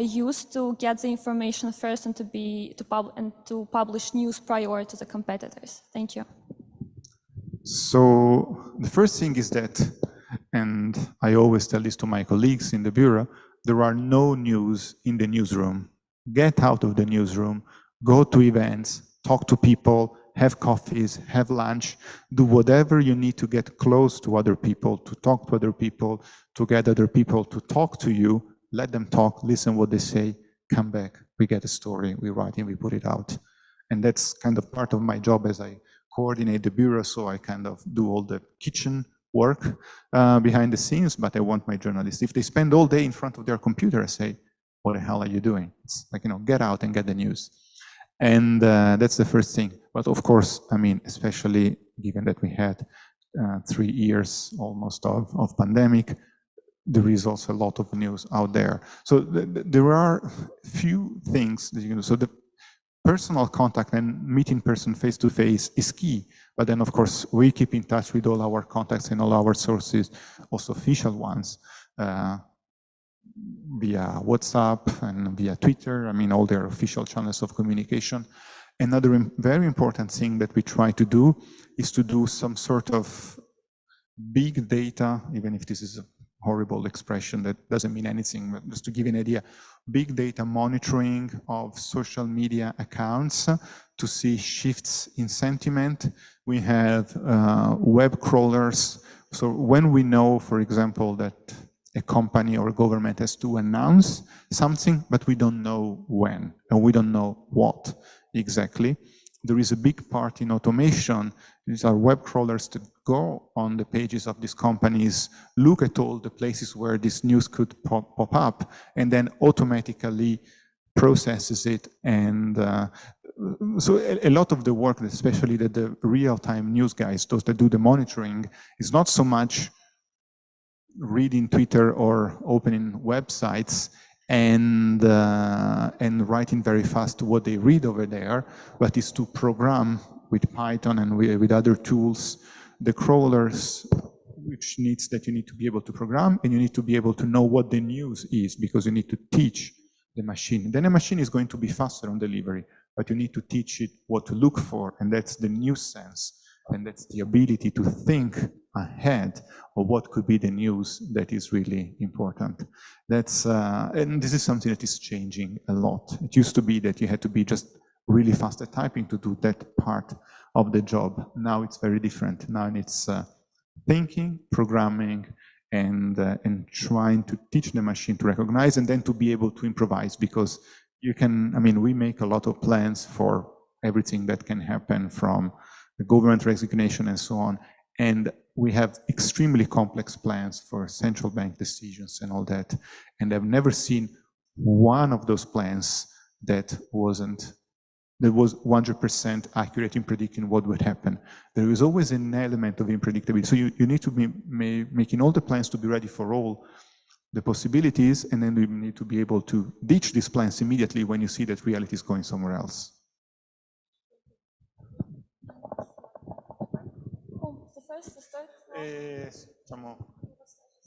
[SPEAKER 8] use to get the information first and to publish news prior to the competitors? Thank you.
[SPEAKER 2] So the first thing is that, and I always tell this to my colleagues in the bureau, there are no news in the newsroom. Get out of the newsroom, go to events, talk to people, have coffees, have lunch, do whatever you need to get close to other people, to talk to other people, to get other people to talk to you, let them talk, listen what they say, come back, we get a story, we write it, we put it out. And that's kind of part of my job as I coordinate the bureau, so I kind of do all the kitchen work behind the scenes, but I want my journalists, if they spend all day in front of their computer, I say, what the hell are you doing? It's like, get out and get the news. And that's the first thing. But of course, I mean, especially given that we had 3 years almost of pandemic, there is also a lot of news out there. So there are few things that you can do. So the personal contact and meeting person face-to-face is key. But then, of course, we keep in touch with all our contacts and all our sources, also official ones, via WhatsApp and via Twitter. I mean, all their official channels of communication. Another very important thing that we try to do is to do some sort of big data, even if this is a horrible expression that doesn't mean anything, but just to give you an idea, big data monitoring of social media accounts to see shifts in sentiment. We have web crawlers. So when we know, for example, that a company or a government has to announce something, but we don't know when, and we don't know what exactly, there is a big part in automation. These are web crawlers that go on the pages of these companies, look at all the places where this news could pop up, and then automatically processes it. And so a lot of the work, especially the real-time news guys, those that do the monitoring, is not so much reading Twitter or opening websites and writing very fast what they read over there, but is to program with Python and with other tools the crawlers, which needs that you need to be able to program, and you need to be able to know what the news is, because you need to teach the machine. Then the machine is going to be faster on delivery, but you need to teach it what to look for, and that's the news sense, and that's the ability to think ahead of what could be the news that is really important. That's and this is something that is changing a lot. It used to be that you had to be just really fast at typing to do that part of the job. Now it's very different. Now it's thinking, programming, and trying to teach the machine to recognize, and then to be able to improvise, because you can, I mean, we make a lot of plans for everything that can happen, from the government resignation and so on. And we have extremely complex plans for central bank decisions and all that. And I've never seen one of those plans that was 100% accurate in predicting what would happen. There is always an element of unpredictability. So you need to be making all the plans to be ready for all the possibilities, and then you need to be able to ditch these plans immediately when you see that reality is going somewhere else.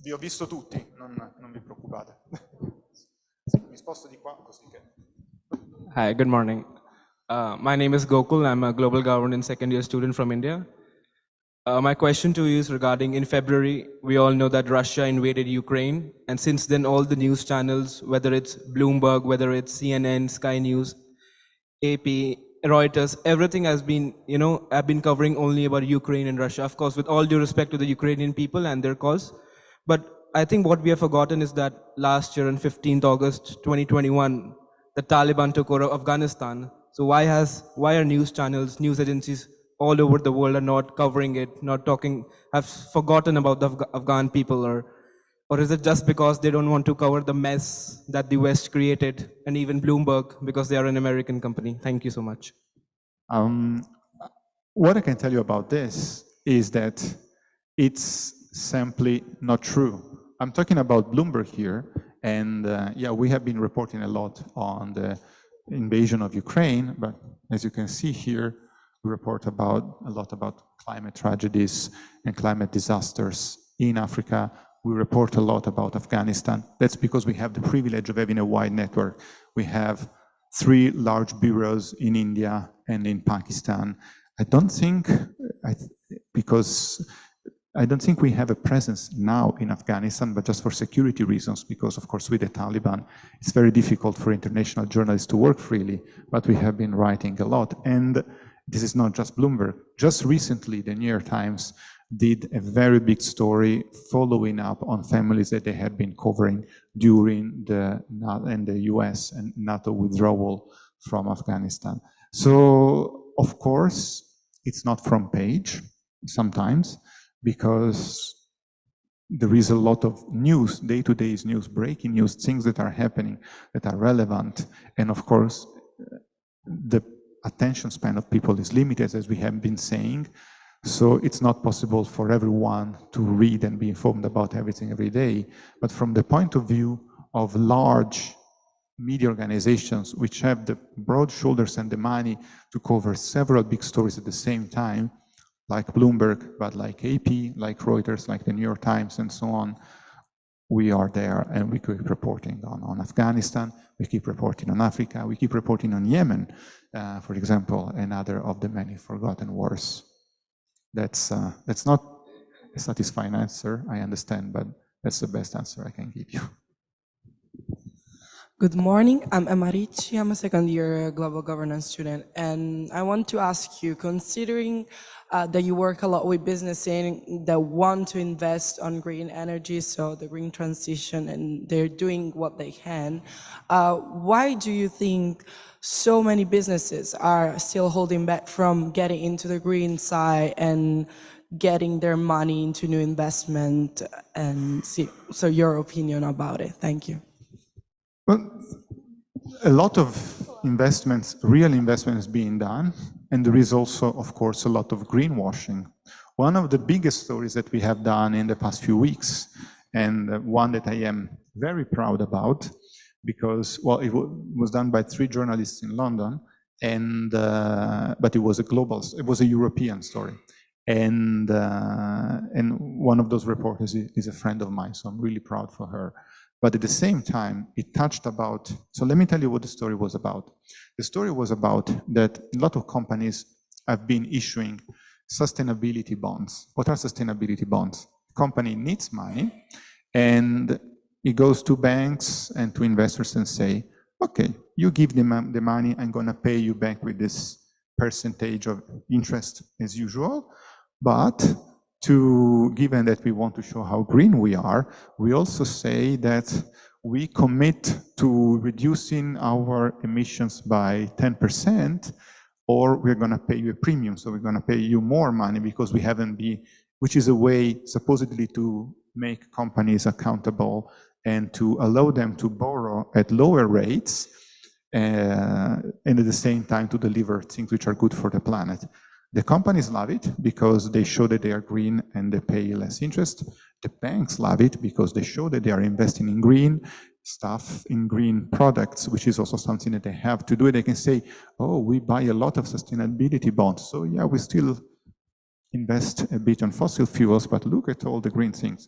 [SPEAKER 2] Vi ho visto tutti, non vi preoccupate. Sì, mi sposto di qua così che...
[SPEAKER 9] Hi, good morning. My name is Gokul. I'm a global governance second-year student from India. My question to you is regarding, in February, we all know that Russia invaded Ukraine, and since then all the news channels, whether it's Bloomberg, whether it's CNN, Sky News, AP, Reuters, everything has been, have been covering only about Ukraine and Russia, of course, with all due respect to the Ukrainian people and their cause. But I think what we have forgotten is that last year on 15th August 2021, the Taliban took over Afghanistan. So why are news channels, news agencies all over the world are not covering it, not talking, have forgotten about the Afghan people, or Or is it just because they don't want to cover the mess that the West created, and even Bloomberg, because they are an American company? Thank you so much.
[SPEAKER 2] What I can tell you about this is that it's simply not true. I'm talking about Bloomberg here, and yeah, we have been reporting a lot on the invasion of Ukraine, but as you can see here, we report a lot about climate tragedies and climate disasters in Africa. We report a lot about Afghanistan. That's because we have the privilege of having a wide network. We have 3 large bureaus in India and in Pakistan. I don't think we have a presence now in Afghanistan, but just for security reasons, because of course with the Taliban, it's very difficult for international journalists to work freely, but we have been writing a lot. And this is not just Bloomberg. Just recently, the New York Times did a very big story following up on families that they had been covering during the US and NATO withdrawal from Afghanistan. So, of course, it's not front page sometimes, because there is a lot of news, day-to-day news, breaking news, things that are happening, that are relevant. And of course, the attention span of people is limited, as we have been saying. So it's not possible for everyone to read and be informed about everything every day. But from the point of view of large media organizations, which have the broad shoulders and the money to cover several big stories at the same time, like Bloomberg, but like AP, like Reuters, like the New York Times, and so on, we are there, and we keep reporting on Afghanistan, we keep reporting on Africa, we keep reporting on Yemen, for example, another of the many forgotten wars. That's not a satisfying answer, I understand, but that's the best answer I can give you.
[SPEAKER 10] Good morning, I'm Emma Ricci, I'm a second-year global governance student, and I want to ask you, considering that you work a lot with businesses that want to invest on green energy, so the green transition, and they're doing what they can, why do you think so many businesses are still holding back from getting into the green side and getting their money into new investment? And so your opinion about it. Thank you.
[SPEAKER 2] Well, a lot of investments, real investments being done, and there is also, of course, a lot of greenwashing. One of the biggest stories that we have done in the past few weeks, and one that I am very proud about, because, well, it was done by 3 journalists in London, and but it was a European story. And one of those reporters is a friend of mine, so I'm really proud for her. But at the same time, it touched about, so let me tell you what the story was about. The story was about that a lot of companies have been issuing sustainability bonds. What are sustainability bonds? Company needs money, and it goes to banks and to investors and say, okay, you give them the money, I'm gonna pay you back with this percentage of interest as usual, but given that we want to show how green we are, we also say that we commit to reducing our emissions by 10%, or we're going to pay you a premium. So we're going to pay you more money because we haven't been, which is a way supposedly to make companies accountable and to allow them to borrow at lower rates and at the same time to deliver things which are good for the planet. The companies love it because they show that they are green and they pay less interest. The banks love it because they show that they are investing in green stuff, in green products, which is also something that they have to do. They can say, oh, we buy a lot of sustainability bonds. So yeah, we still invest a bit on fossil fuels, but look at all the green things.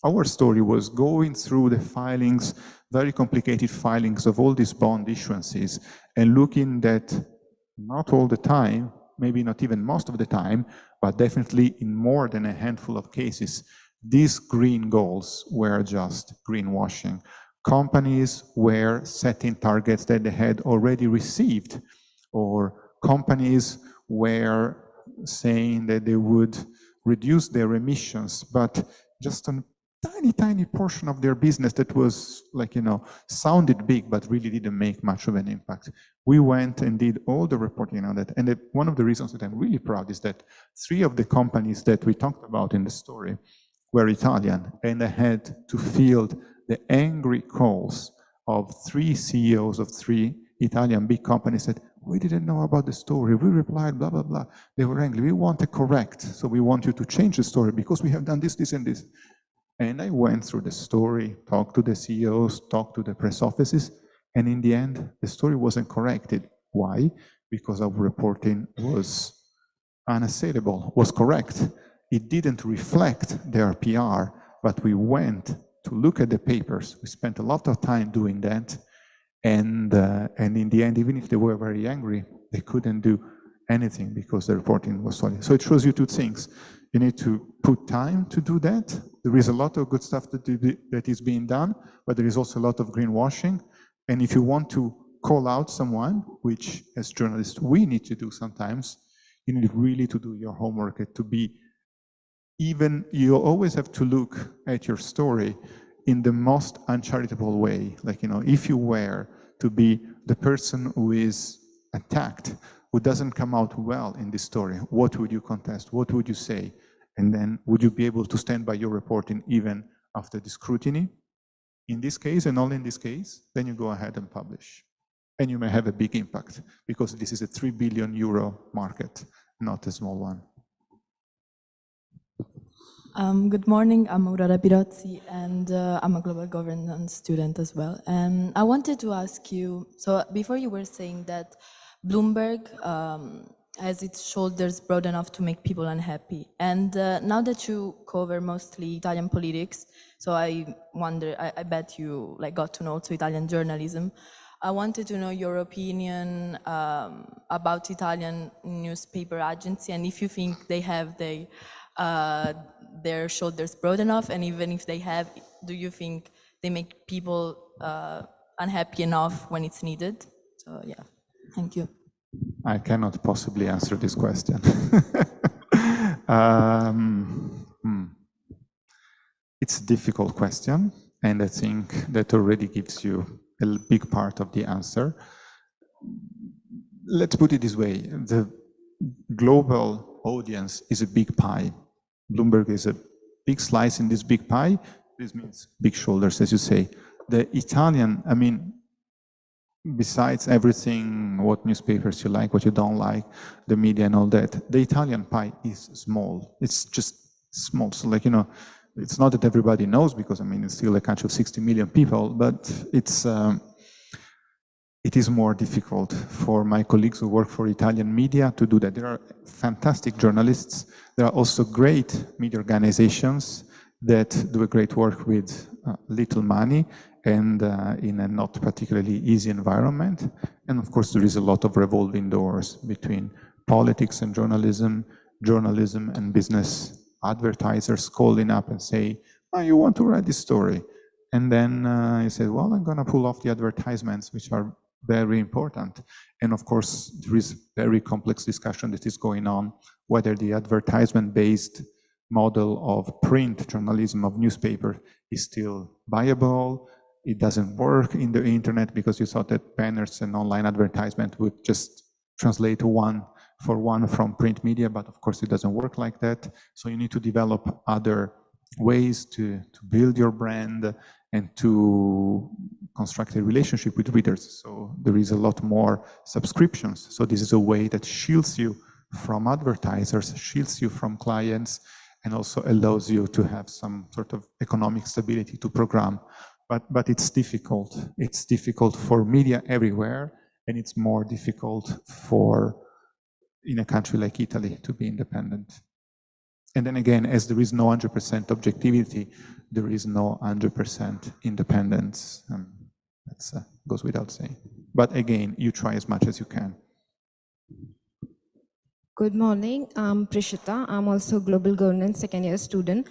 [SPEAKER 2] Our story was going through the filings, very complicated filings of all these bond issuances, and looking that not all the time, maybe not even most of the time, but definitely in more than a handful of cases, these green goals were just greenwashing. Companies were setting targets that they had already received, or companies were saying that they would reduce their emissions, but just a tiny portion of their business that was like, sounded big, but really didn't make much of an impact. We went and did all the reporting on that. And one of the reasons that I'm really proud is that 3 of the companies that we talked about in the story were Italian, and I had to field the angry calls of 3 CEOs of 3 Italian big companies that we didn't know about the story. We replied, blah, blah, blah. They were angry. We want to correct. So we want you to change the story because we have done this, this, and this. And I went through the story, talked to the CEOs, talked to the press offices, and in the end, the story wasn't corrected. Why? Because our reporting was unassailable, was correct. It didn't reflect their PR, but we went to look at the papers. We spent a lot of time doing that. And in the end, even if they were very angry, they couldn't do anything because the reporting was solid. So it shows you 2 things. You need to put time to do that. There is a lot of good stuff that is being done, but there is also a lot of greenwashing. And if you want to call out someone, which as journalists we need to do sometimes, you need really to do your homework, to be even, you always have to look at your story in the most uncharitable way. Like, if you were to be the person who is attacked, who doesn't come out well in this story, what would you contest? What would you say? And then would you be able to stand by your reporting even after the scrutiny? In this case, and only in this case, then you go ahead and publish. And you may have a big impact because this is a 3 billion euro market, not a small one.
[SPEAKER 11] Good morning, I'm Aurora Pirozzi, and I'm a global governance student as well. And I wanted to ask you, so before you were saying that Bloomberg has its shoulders broad enough to make people unhappy. And now that you cover mostly Italian politics, so I wonder, I bet you got to know also Italian journalism. I wanted to know your opinion about Italian newspaper agency, and if you think they have their shoulders broad enough, and even if they have, do you think they make people unhappy enough when it's needed? So yeah, thank you.
[SPEAKER 2] I cannot possibly answer this question. It's a difficult question, and I think that already gives you a big part of the answer. Let's put it this way. The global audience is a big pie. Bloomberg is a big slice in this big pie. This means big shoulders, as you say. The Italian, besides everything, what newspapers you like, what you don't like, the media and all that, the Italian pie is small. It's just small. So it's not that everybody knows, because it's still a country of 60 million people, but it is more difficult for my colleagues who work for Italian media to do that. There are fantastic journalists. There are also great media organizations that do a great work with little money and in a not particularly easy environment. And of course, there is a lot of revolving doors between politics and journalism, journalism and business, advertisers calling up and say, oh, you want to write this story? And then you say, well, I'm going to pull off the advertisements, which are very important. And of course, there is very complex discussion that is going on, whether the advertisement-based model of print journalism of newspaper is still viable. It doesn't work in the internet because you thought that banners and online advertisement would just translate one for one from print media, but of course it doesn't work like that. So you need to develop other ways to build your brand and to construct a relationship with readers. So there is a lot more subscriptions. So this is a way that shields you from advertisers, shields you from clients, and also allows you to have some sort of economic stability to program. But it's difficult. It's difficult for media everywhere, and it's more difficult in a country like Italy to be independent. And then again, as there is no 100% objectivity, there is no 100% independence. That goes without saying. But again, you try as much as you can.
[SPEAKER 12] Good morning, I'm Prishita. I'm also a global governance second-year student.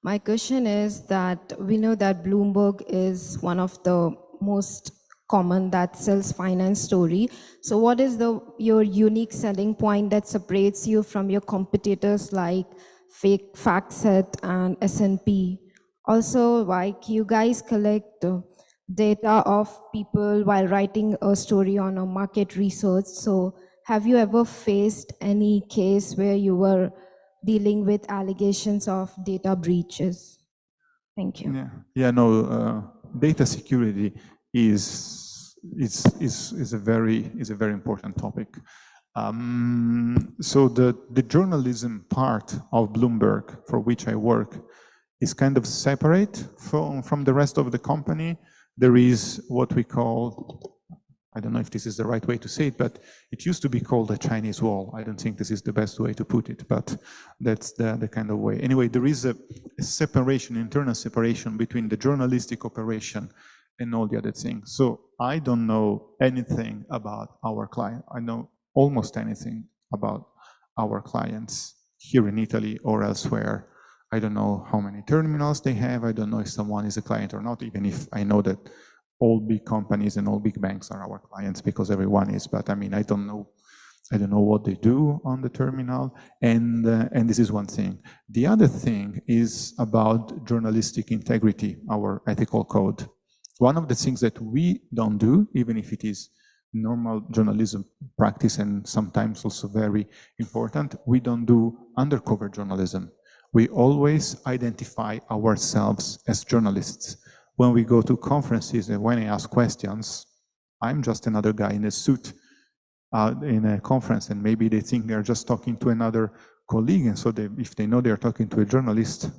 [SPEAKER 12] My question is that we know that Bloomberg is one of the most common that sells finance story. So what is your unique selling point that separates you from your competitors like FactSet and S&P? Also, like you guys collect data of people while writing a story on a market research. So have you ever faced any case where you were dealing with allegations of data breaches? Thank you.
[SPEAKER 2] Data security is a very important topic. So the journalism part of Bloomberg, for which I work, is kind of separate from the rest of the company. There is what we call, I don't know if this is the right way to say it, but it used to be called a Chinese wall. I don't think this is the best way to put it, but that's the kind of way. Anyway, there is a separation, internal separation between the journalistic operation and all the other things. So I don't know anything about our client. I know almost anything about our clients here in Italy or elsewhere. I don't know how many terminals they have. I don't know if someone is a client or not, even if I know that all big companies and all big banks are our clients because everyone is. But I mean, I don't know what they do on the terminal. And this is one thing. The other thing is about journalistic integrity, our ethical code. One of the things that we don't do, even if it is normal journalism practice and sometimes also very important, we don't do undercover journalism. We always identify ourselves as journalists. When we go to conferences and when I ask questions, I'm just another guy in a suit in a conference, and maybe they think they're just talking to another colleague, and so if they know they're talking to a journalist,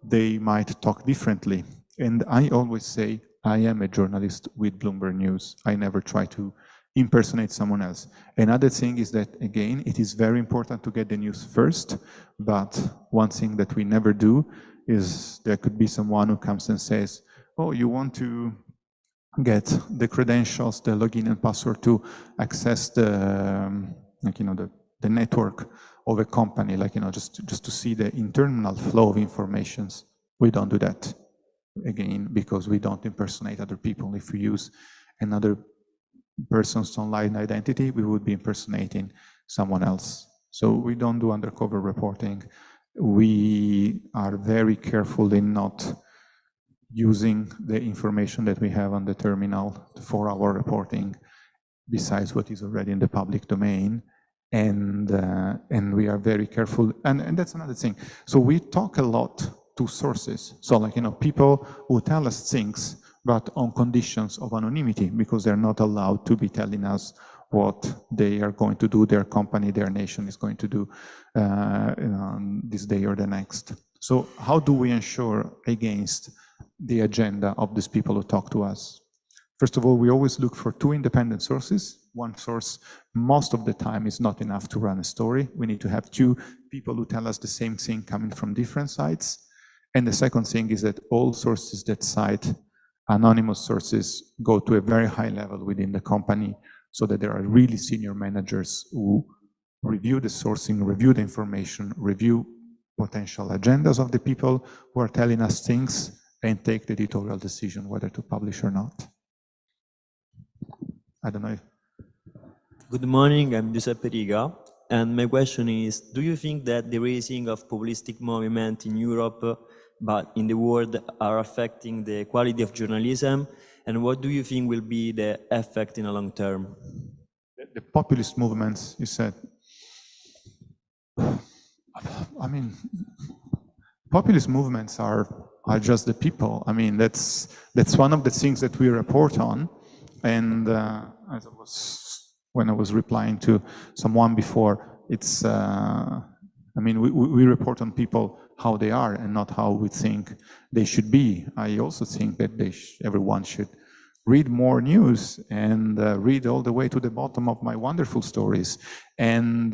[SPEAKER 2] they might talk differently. And I always say, I am a journalist with Bloomberg News. I never try to impersonate someone else. Another thing is that, again, it is very important to get the news first, but one thing that we never do is there could be someone who comes and says, oh, you want to get the credentials, the login and password to access the network of a company, just to see the internal flow of informations. We don't do that, again, because we don't impersonate other people. If we use another person's online identity, we would be impersonating someone else. So we don't do undercover reporting. We are very careful in not using the information that we have on the terminal for our reporting, besides what is already in the public domain. And we are very careful. And that's another thing. So we talk a lot to sources. So people who tell us things, but on conditions of anonymity, because they're not allowed to be telling us what they are going to do, their company, their nation is going to do this day or the next. So how do we ensure against the agenda of these people who talk to us? First of all, we always look for two independent sources. One source, most of the time, is not enough to run a story. We need to have two people who tell us the same thing coming from different sides. And the second thing is that all sources that cite anonymous sources go to a very high level within the company, so that there are really senior managers who review the sourcing, review the information, review potential agendas of the people who are telling us things, and take the editorial decision whether to publish or not. I don't know.
[SPEAKER 13] Good morning, I'm Giuseppe Riga, and my question is, do you think that the raising of populistic movement in Europe but in the world are affecting the quality of journalism, and what do you think will be the effect in the long term?
[SPEAKER 2] The populist movements, you said. I mean, populist movements are just the people. I mean, that's one of the things that we report on. And when I was replying to someone before, it's, we report on people how they are and not how we think they should be. I also think that everyone should read more news and read all the way to the bottom of my wonderful stories and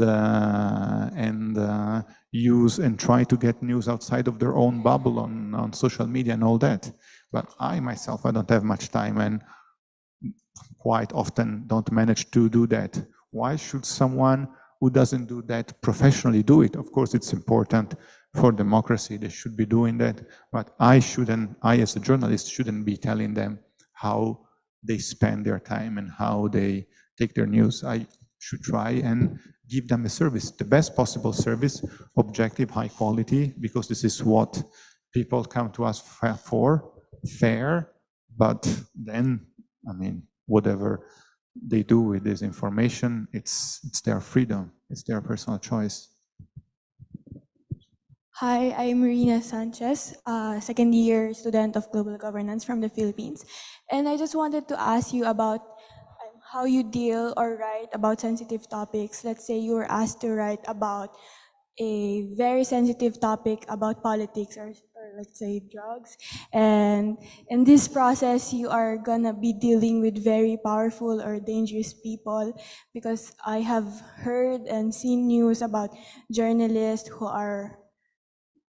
[SPEAKER 2] use and try to get news outside of their own bubble on social media and all that. But I myself, I don't have much time and quite often don't manage to do that. Why should someone who doesn't do that professionally do it? Of course, it's important for democracy, they should be doing that, but I as a journalist shouldn't be telling them how they spend their time and how they take their news. I should try and give them a service, the best possible service, objective, high quality, because this is what people come to us for, fair, but then, whatever they do with this information, it's their freedom, it's their personal choice.
[SPEAKER 14] Hi, I'm Marina Sanchez, second year student of global governance from the Philippines. And I just wanted to ask you about how you deal or write about sensitive topics. Let's say you were asked to write about a very sensitive topic about politics or let's say drugs. And in this process, you are gonna be dealing with very powerful or dangerous people, because I have heard and seen news about journalists who are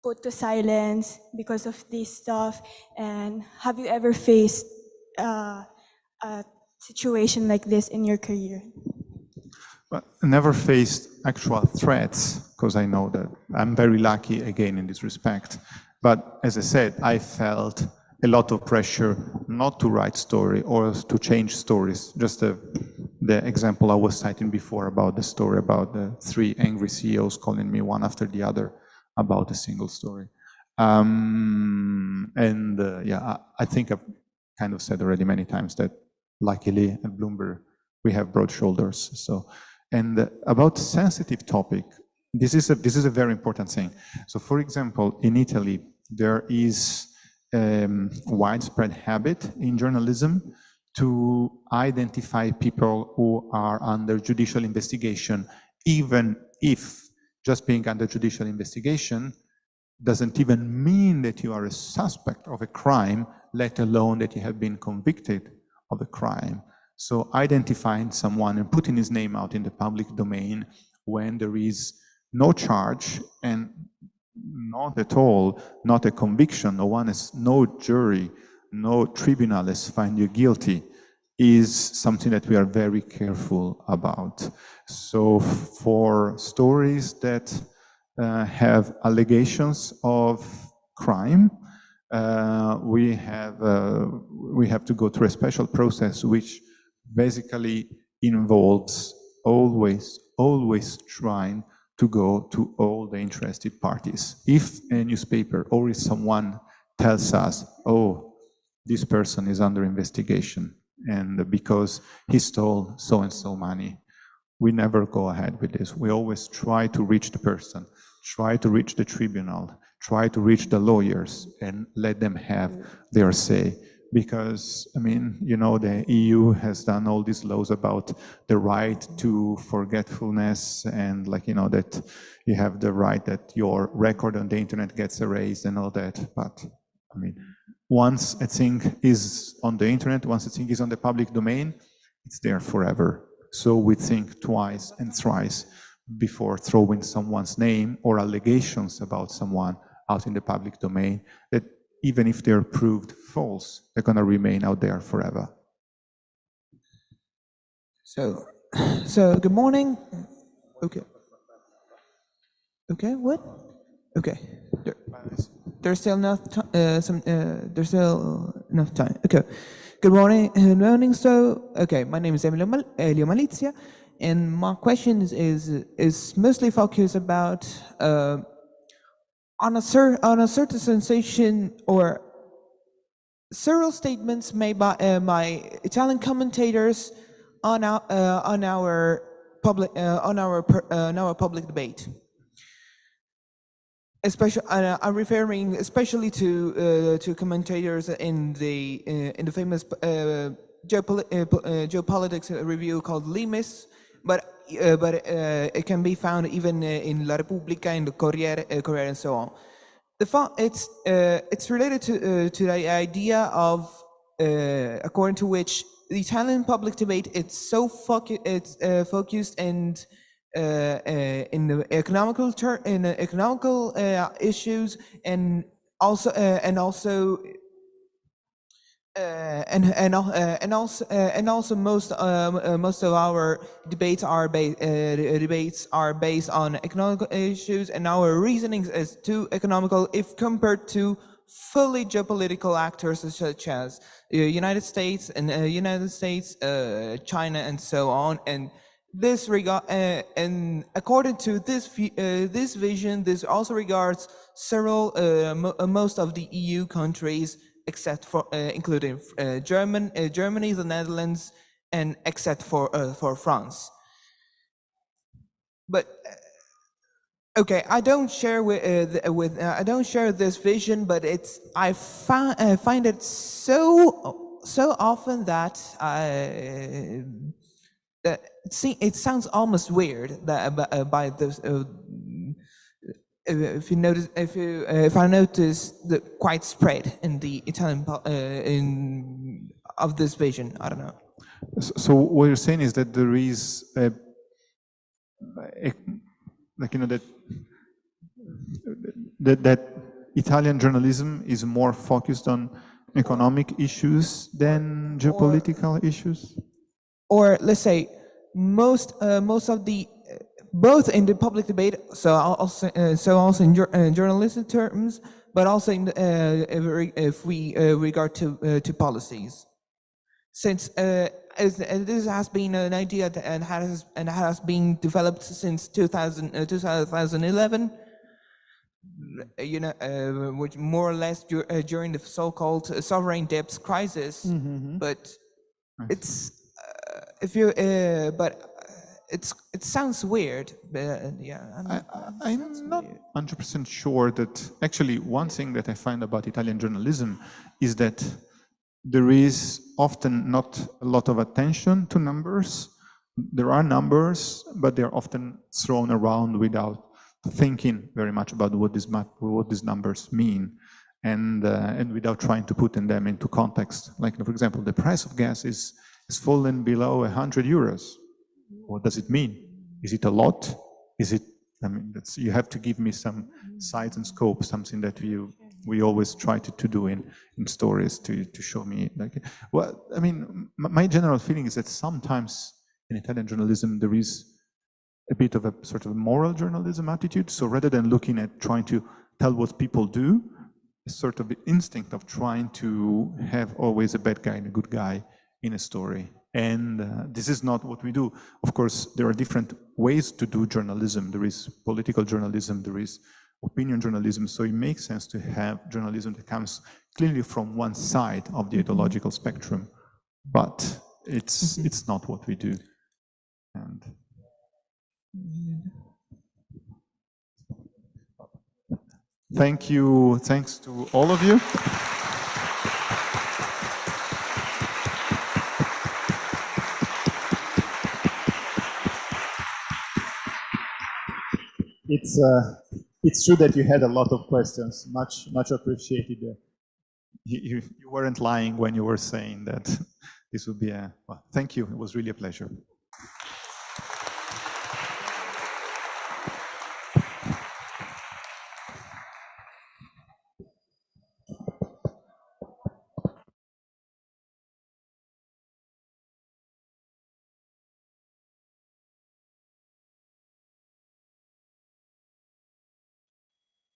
[SPEAKER 14] put to silence because of this stuff. And have you ever faced a situation like this in your career?
[SPEAKER 2] But I never faced actual threats, because I know that I'm very lucky again in this respect. But as I said, I felt a lot of pressure not to write story or to change stories. Just the example I was citing before about the story about the 3 angry CEOs calling me one after the other about a single story. I think I've kind of said already many times that luckily at Bloomberg we have broad shoulders. So, and about sensitive topic, this is a very important thing. So, for example, in Italy there is widespread habit in journalism to identify people who are under judicial investigation, even if just being under judicial investigation doesn't even mean that you are a suspect of a crime, let alone that you have been convicted of a crime. So identifying someone and putting his name out in the public domain when there is no charge and not at all, not a conviction, no jury, no tribunal has found you guilty, is something that we are very careful about. So for stories that have allegations of crime, we have to go through a special process which basically involves always trying to go to all the interested parties. If a newspaper or if someone tells us, oh, this person is under investigation and because he stole so-and-so money, we never go ahead with this. We always try to reach the person, try to reach the tribunal, try to reach the lawyers and let them have their say. Because, I mean, you know, the EU has done all these laws about the right to forgetfulness and, like, you know, that you have the right that your record on the internet gets erased and all that. But, I mean, once a thing is on the internet, once a thing is on the public domain, it's there forever. So we think twice and thrice before throwing someone's name or allegations about someone out in the public domain, that even if they're proved false, they're going to remain out there forever.
[SPEAKER 15] So good morning. Okay. Okay, what? Okay. There's still enough there's still enough time. Okay. Good morning. So, okay, my name is Elio Malizia, and my question is mostly focused about on a certain sensation or several statements made by Italian commentators on our public debate. Especially, I'm referring especially to commentators in the famous geopolitics review called Limes, but it can be found even in La Repubblica, in the Corriere, and so on. It's related to the idea of according to which the Italian public debate it's so focused and in the economical issues and also most of our debates are based on economical issues, and our reasonings is too economical if compared to fully geopolitical actors such as United States, China, and so on. And this and according to this vision, this also regards several most of the EU countries, except for including Germany, the Netherlands, and except for France. But Okay, I don't share I don't share this vision, but I find it so often that it sounds almost weird that by this. If I notice the quite spread in the Italian of this vision, I don't know.
[SPEAKER 2] So what you're saying is that there is that Italian journalism is more focused on economic issues than geopolitical issues?
[SPEAKER 15] Or let's say most of the both in the public debate, so also in journalistic terms, but also in if we regard to policies, since this has been an idea and has been developed since 2011. You know, which more or less during the so-called sovereign debt crisis, but it's it sounds weird. Yeah,
[SPEAKER 2] I'm not 100% sure that actually one thing that I find about Italian journalism is that there is often not a lot of attention to numbers. There are numbers, but they're often thrown around without thinking very much about what these numbers mean, and without trying to put them into context. Like, for example, the price of gas is fallen below 100 euros. What does it mean? Is it a lot? Is it? I mean, you have to give me some size and scope, something that we always try to do in stories to show me. Like, well, I mean, my general feeling is that sometimes in Italian journalism there is a bit of a sort of moral journalism attitude. So rather than looking at trying to tell what people do, a sort of instinct of trying to have always a bad guy and a good guy in a story. And this is not what we do. Of course, there are different ways to do journalism. There is political journalism, there is opinion journalism. So it makes sense to have journalism that comes clearly from one side of the ideological spectrum, but it's not what we do. And thank you. Thanks to all of you. It's true that you had a lot of questions. Much appreciated. You weren't lying when you were saying that this would be well, thank you. It was really a pleasure.